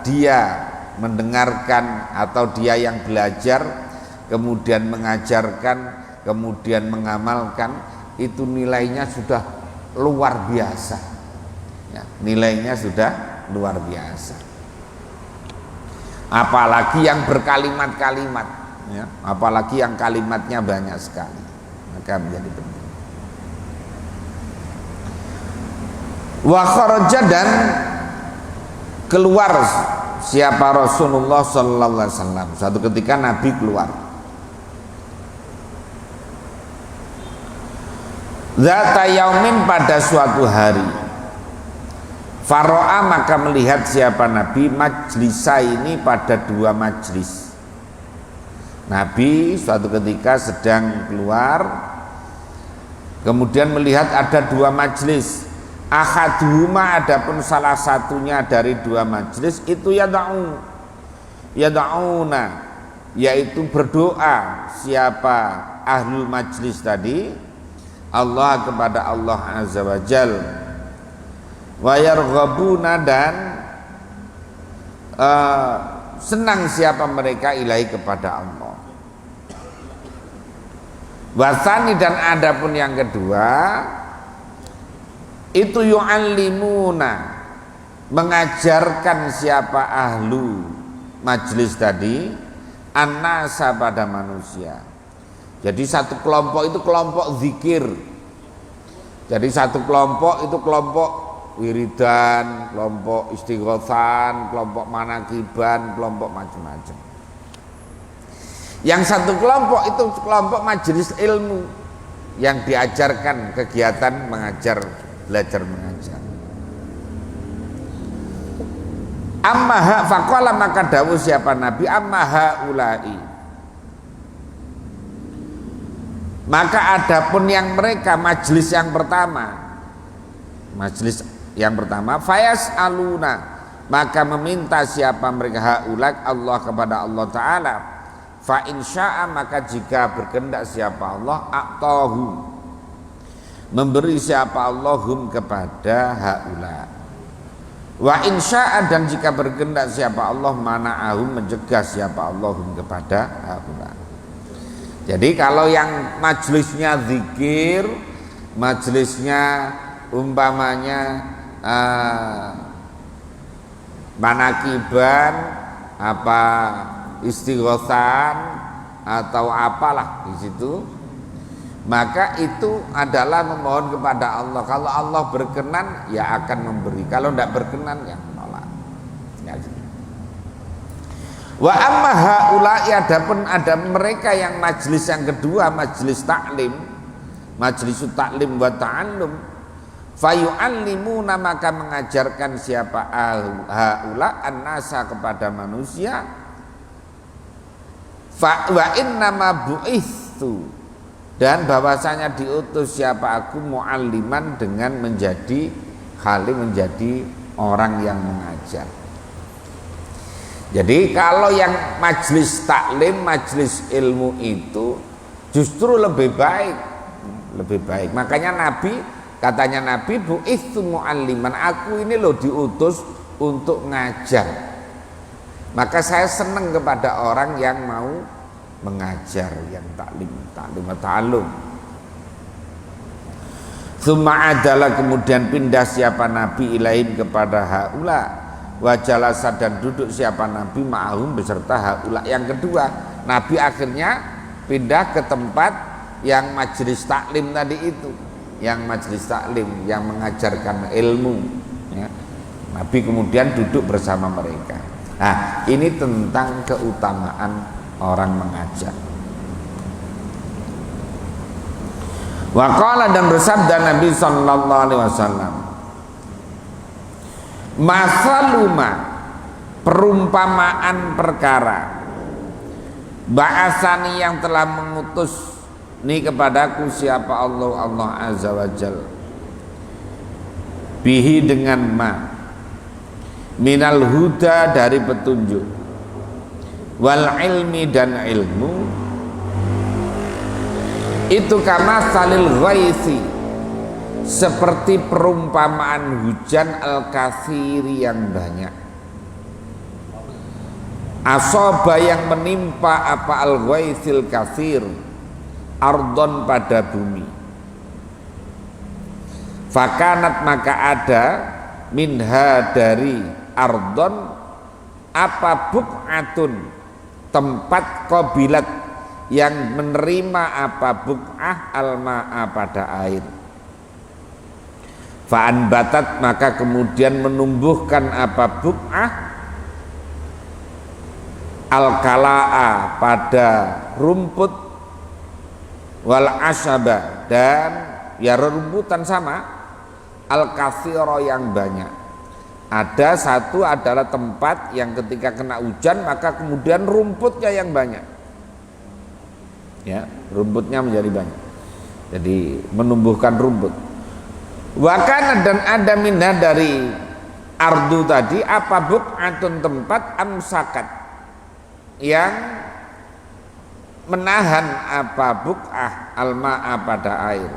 dia mendengarkan atau dia yang belajar kemudian mengajarkan kemudian mengamalkan, itu nilainya sudah luar biasa ya, nilainya sudah luar biasa. Apalagi yang berkalimat-kalimat ya, apalagi yang kalimatnya banyak sekali, maka menjadi penting. Wa kharaja dan keluar siapa Rasulullah sallallahu alaihi wasallam. Suatu ketika Nabi keluar. Zata yaumin pada suatu hari. Faro'a maka melihat siapa Nabi majlisa ini pada 2 majlis. Nabi suatu ketika sedang keluar, kemudian melihat ada 2 majlis. Ahaduhuma adapun salah satunya dari 2 majlis itu yada'una yaitu berdoa siapa ahlul majlis tadi Allah kepada Allah azza wa jal, wa yarghabuna dan senang siapa mereka ilahi kepada Allah. Wasani dan adapun yang kedua itu yu'allimuna mengajarkan siapa ahlu majlis tadi annasa pada manusia. Jadi satu kelompok itu kelompok zikir. Jadi satu kelompok itu kelompok wiridan, kelompok istighosan, kelompok manakiban, kelompok macam-macam. Yang satu kelompok itu kelompok majelis ilmu yang diajarkan kegiatan mengajar, belajar mengajar. Amma faqala maka dawuh siapa Nabi amma haula'i maka adapun yang mereka majlis yang pertama fayas aluna maka meminta siapa mereka haulak Allah kepada Allah Ta'ala fa insya'a maka jika berkehendak siapa Allah a'tahu memberi siapa Allahum kepada haulak wa insya'a dan jika berkehendak siapa Allah mana'ahum mencegah siapa Allahum kepada haulak. Jadi kalau yang majelisnya zikir, majelisnya umpamanya manakiban, apa istighosan atau apalah di situ, maka itu adalah memohon kepada Allah. Kalau Allah berkenan ya akan memberi, kalau tidak berkenan ya menolak. Ya. Wa amma haula'i adapun ada mereka yang majlis yang kedua majlis taklim, majlisut taklim wa ta'allum fayu'allimuna maka mengajarkan siapa haula annasa kepada manusia fa wa innama bu'ithu dan bahwasanya diutus siapa aku mu'alliman dengan menjadi menjadi orang yang mengajar. Jadi kalau yang majlis taklim, majlis ilmu itu justru lebih baik. Makanya katanya Nabi, bu'itsu mu'alliman, aku ini loh diutus untuk ngajar. Maka saya senang kepada orang yang mau mengajar, yang ta'lim ta'allum. Tsumma adalah kemudian pindah siapa Nabi ilaihim kepada haula, wa jalasa dan duduk siapa Nabi ma'ahum beserta haula. Yang kedua, Nabi akhirnya pindah ke tempat yang majelis taklim tadi itu, yang majelis taklim yang mengajarkan ilmu ya. Nabi kemudian duduk bersama mereka. Nah, ini tentang keutamaan orang mengajar. Wa qala, dan bersabda Nabi sallallahu alaihi wasallam, masaluma, perumpamaan perkara, ba'asani yang telah mengutus ini kepadaku siapa Allah azza wa jal, bihi dengan ma, minal huda dari petunjuk, wal ilmi dan ilmu, itu kama salil ghaisi, seperti perumpamaan hujan al-katsiri yang banyak, asoba yang menimpa apa al-ghaisil katsir, ardon pada bumi, fakanat maka ada minha dari ardon apa buk'atun, tempat qabilat yang menerima apa buk'ah alma'a pada air, fa'anbatat maka kemudian menumbuhkan apa buk'ah al-kala'a pada rumput, wal asyaba dan ya rumputan sama, al-katsira yang banyak. Ada satu adalah tempat yang ketika kena hujan maka kemudian rumputnya yang banyak. Ya, rumputnya menjadi banyak. Jadi menumbuhkan rumput. Wakana dan ada minha dari ardu tadi apa buk'atun tempat amsakat yang menahan apa buk'ah alma'a pada air,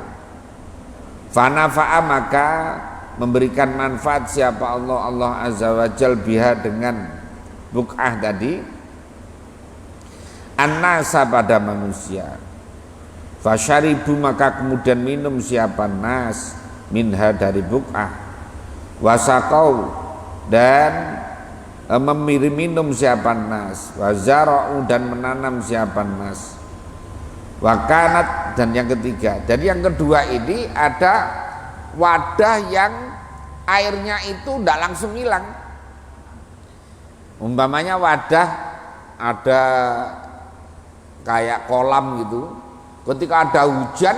fanafa'a maka memberikan manfaat siapa Allah azza wa jal biha dengan buk'ah tadi an-nasa pada manusia, fasyaribu maka kemudian minum siapa nas minha dari buk'ah, wasaqau dan minum siapa nas, wazara'u dan menanam siapa nas, wakanat dan yang ketiga. Jadi yang kedua ini ada wadah yang airnya itu tidak langsung hilang. Umpamanya wadah ada kayak kolam gitu, ketika ada hujan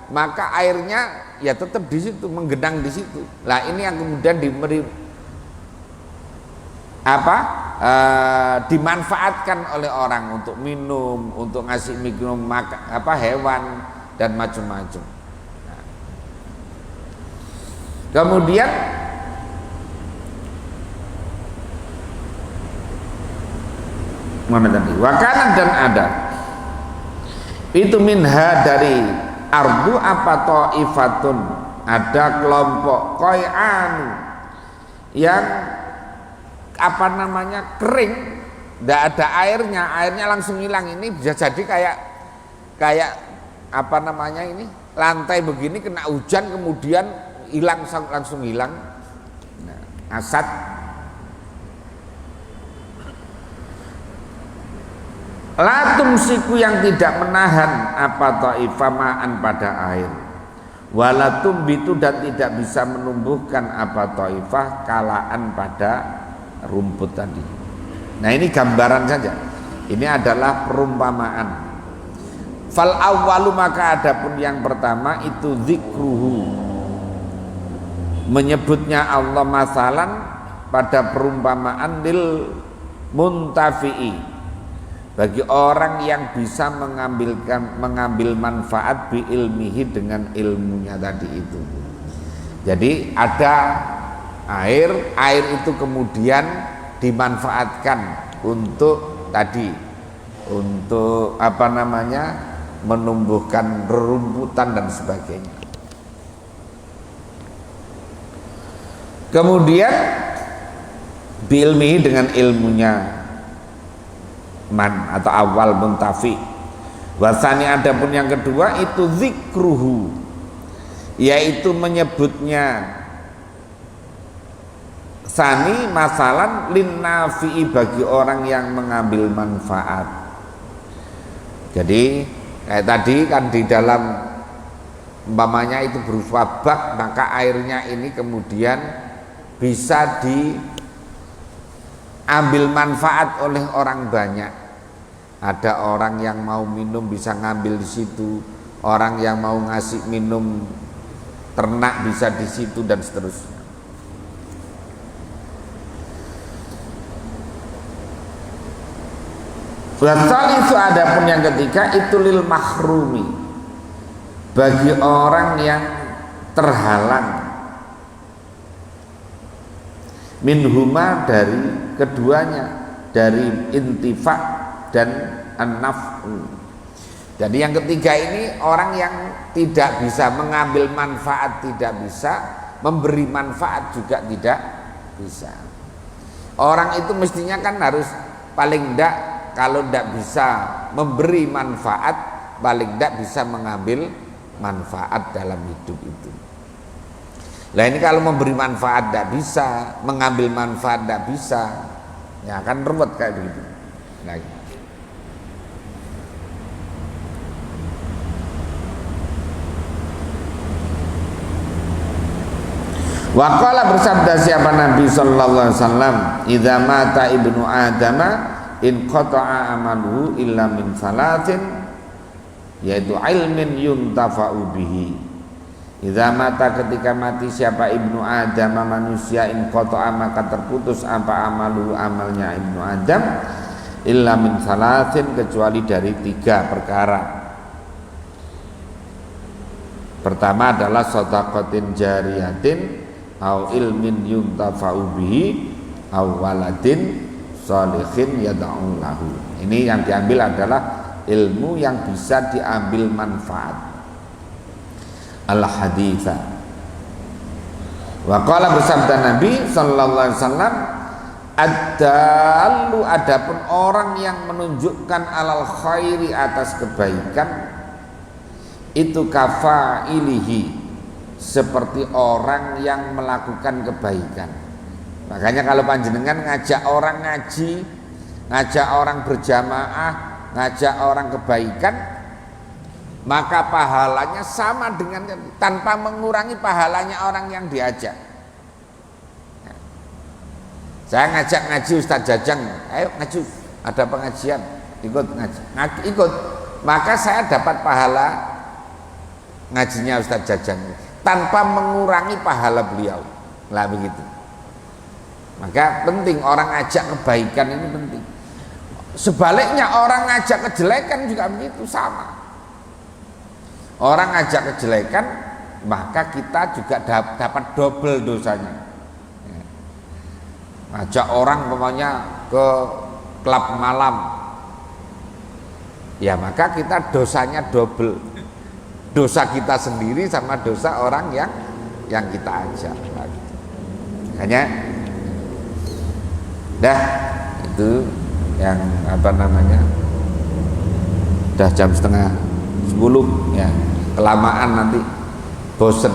maka airnya ya tetap di situ, menggenang di situ. Nah ini yang kemudian dimanfaatkan oleh orang untuk minum, untuk ngasih minum hewan dan macam-macam. Nah. Kemudian mana tadi? Wakanan dan ada itu minha dari ardu apa ta'ifatun, ada kelompok qai'an yang kering, tidak ada airnya langsung hilang. Ini bisa jadi kayak lantai begini kena hujan kemudian hilang, langsung hilang. Nah, asad. Latum siku yang tidak menahan apa ta'ifah ma'an pada air, walatum bitu dan tidak bisa menumbuhkan apa ta'ifah kalaan pada rumput tadi. Nah ini gambaran saja, ini adalah perumpamaan. Fal awwalu maka adapun yang pertama itu zikruhu, menyebutnya Allah masalan pada perumpamaan lil muntafi'i, bagi orang yang bisa mengambil manfaat bi ilmihi dengan ilmunya tadi itu. Jadi ada air itu kemudian dimanfaatkan untuk tadi, untuk menumbuhkan rerumputan dan sebagainya. Kemudian biilmihi dengan ilmunya man atau awal muntafi. Wasani adapun yang kedua itu zikruhu, yaitu menyebutnya sani masalan linnafi'i bagi orang yang mengambil manfaat. Jadi kayak tadi kan di dalam umpamanya itu berupa bak, maka airnya ini kemudian bisa diambil manfaat oleh orang banyak. Ada orang yang mau minum bisa ngambil di situ, orang yang mau ngasih minum ternak bisa di situ dan seterusnya. Itu adapun yang ketiga itu lil mahrumi, bagi orang yang terhalang minhuma dari keduanya, dari intifa dan an-naf'u. Jadi yang ketiga ini orang yang tidak bisa mengambil manfaat, tidak bisa memberi manfaat juga tidak bisa. Orang itu mestinya kan harus paling tidak, kalau tidak bisa memberi manfaat, paling tidak bisa mengambil manfaat dalam hidup itu. Nah ini kalau memberi manfaat tidak bisa, mengambil manfaat tidak bisa, ya kan ruwet kayak begitu. Nah, waqala bersabda siapa Nabi sallallahu alaihi wasallam, idza mata ibnu adama in qata'a amaluhu illa min salatin, yaitu ilmin yuntafa'u bihi. Idza mata ketika mati siapa ibnu Adam manusia, in qata'a maka terputus apa amaluhu amalnya ibnu Adam, illa min salatin kecuali dari 3 perkara. Pertama adalah shadaqatin jariyatin au ilmin yuntafa'u bihi au waladin sholihin yad'u lahu. Ini yang diambil adalah ilmu yang bisa diambil manfaat. Al-haditha. Wa qala bersabda Nabi sallallahu alaihi wasallam, ad-dallu adapun orang yang menunjukkan alal khairi atas kebaikan, itu kafailihi, seperti orang yang melakukan kebaikan. Makanya kalau panjenengan ngajak orang ngaji, ngajak orang berjamaah, ngajak orang kebaikan, maka pahalanya sama dengan tanpa mengurangi pahalanya orang yang diajak. Saya ngajak ngaji Ustaz Jajang, ayo ngaji, ada pengajian, ikut ngaji, ikut, maka saya dapat pahala ngajinya Ustaz Jajang tanpa mengurangi pahala beliau. Lah begitu. Maka penting orang ngajak kebaikan ini penting. Sebaliknya orang ngajak kejelekan juga begitu, sama. Orang ngajak kejelekan, maka kita juga dapat double dosanya. Ngajak orang pokoknya ke klub malam, ya maka kita dosanya double. Dosa kita sendiri sama dosa orang yang kita ajak. Makanya dah itu yang dah jam 9:30 ya, kelamaan nanti bosen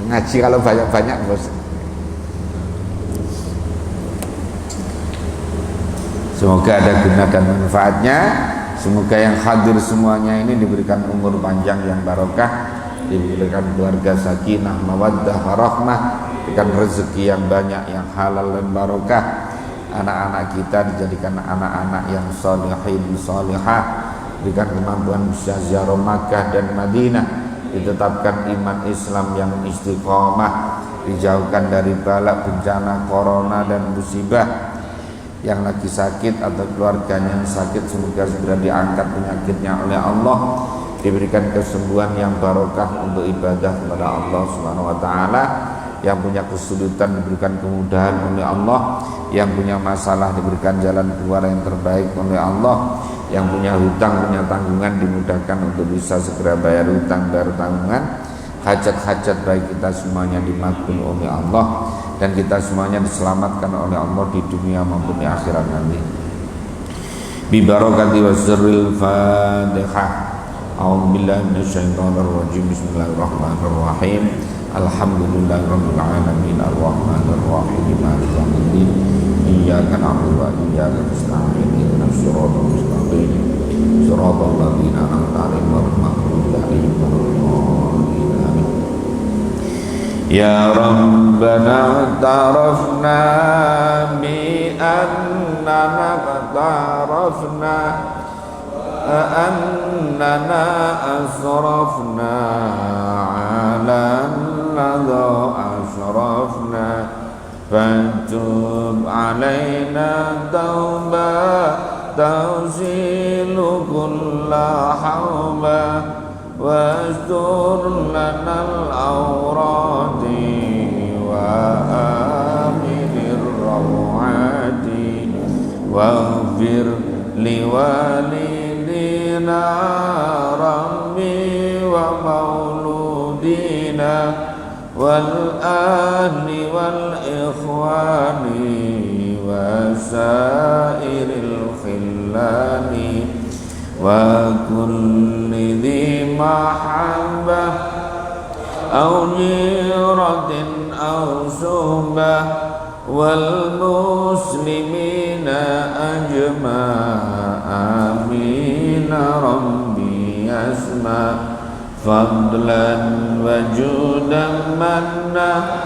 ngaji, kalau banyak-banyak bosen. Semoga ada guna dan manfaatnya. Semoga yang hadir semuanya ini diberikan umur panjang yang barokah, diberikan keluarga sakinah, mawaddah, warahmah, diberikan rezeki yang banyak, yang halal dan barokah. Anak-anak kita dijadikan anak-anak yang sholihin, sholihah, berikan kemampuan bisa ziarah Makkah dan Madinah, ditetapkan iman Islam yang istiqomah, dijauhkan dari bala bencana corona dan musibah, yang lagi sakit atau keluarganya yang sakit semoga segera diangkat penyakitnya oleh Allah, diberikan kesembuhan yang barokah untuk ibadah kepada Allah Subhanahu wa taala. Yang punya kesulitan diberikan kemudahan oleh Allah, yang punya masalah diberikan jalan keluar yang terbaik oleh Allah, yang punya hutang, punya tanggungan dimudahkan untuk bisa segera bayar hutang, bayar tanggungan. Hajat-hajat baik kita semuanya dimakbul oleh Allah, dan kita semuanya diselamatkan oleh Allah di dunia maupun di akhirat nanti. Bi barakati wa sirril Fatihah. A'udzubillahi minasyaitonir rajim. Bismillahirrahmanirrahim. Alhamdulillahirabbil alamin arrahmanir rahim maliki yaumiddin. Iyyaka na'budu wa iyyaka nasta'in. Ihdinas siratal mustaqim. Siratal ladzina an'amta 'alaihim ghairil maghdubi 'alaihim waladdallin. Ya Rabbana tarafna bi annana tarafna annana asrafna ala alladhi asrafna fatub alaina tauba tawsilu kulla hawba wastur lanal awrati wa aminir rawati waghfir liwalidina rabbi wa mauludina wal ahli wal ikhwani wa sairil khillani wa kulli dhi mahabbah aw jiratin aw subah wal muslimina ajma'a amin rabbi asma fadlan wa judan manna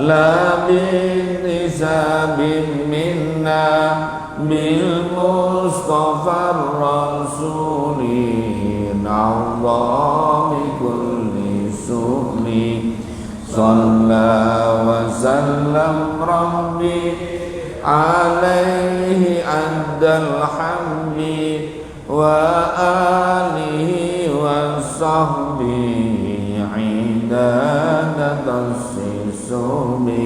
la binisabin minna bil mustafa rasulin a'zami kulli su'li sallallahu wa sallam rabbi alaihi addal hamdi wa alihi wa sahbihi idadatasisumi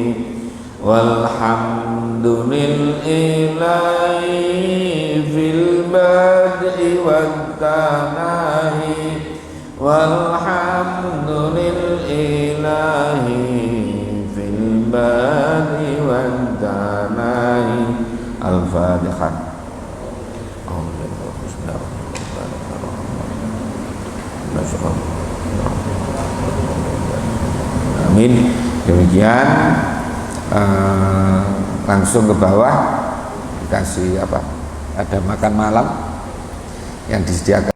walhamdulillahi fil bad'i wat tanahi walhamdulillahi fil bad'i wat tanahi. Al-Fatihah. Amin. Demikian langsung ke bawah dikasih apa? Ada makan malam yang disediakan.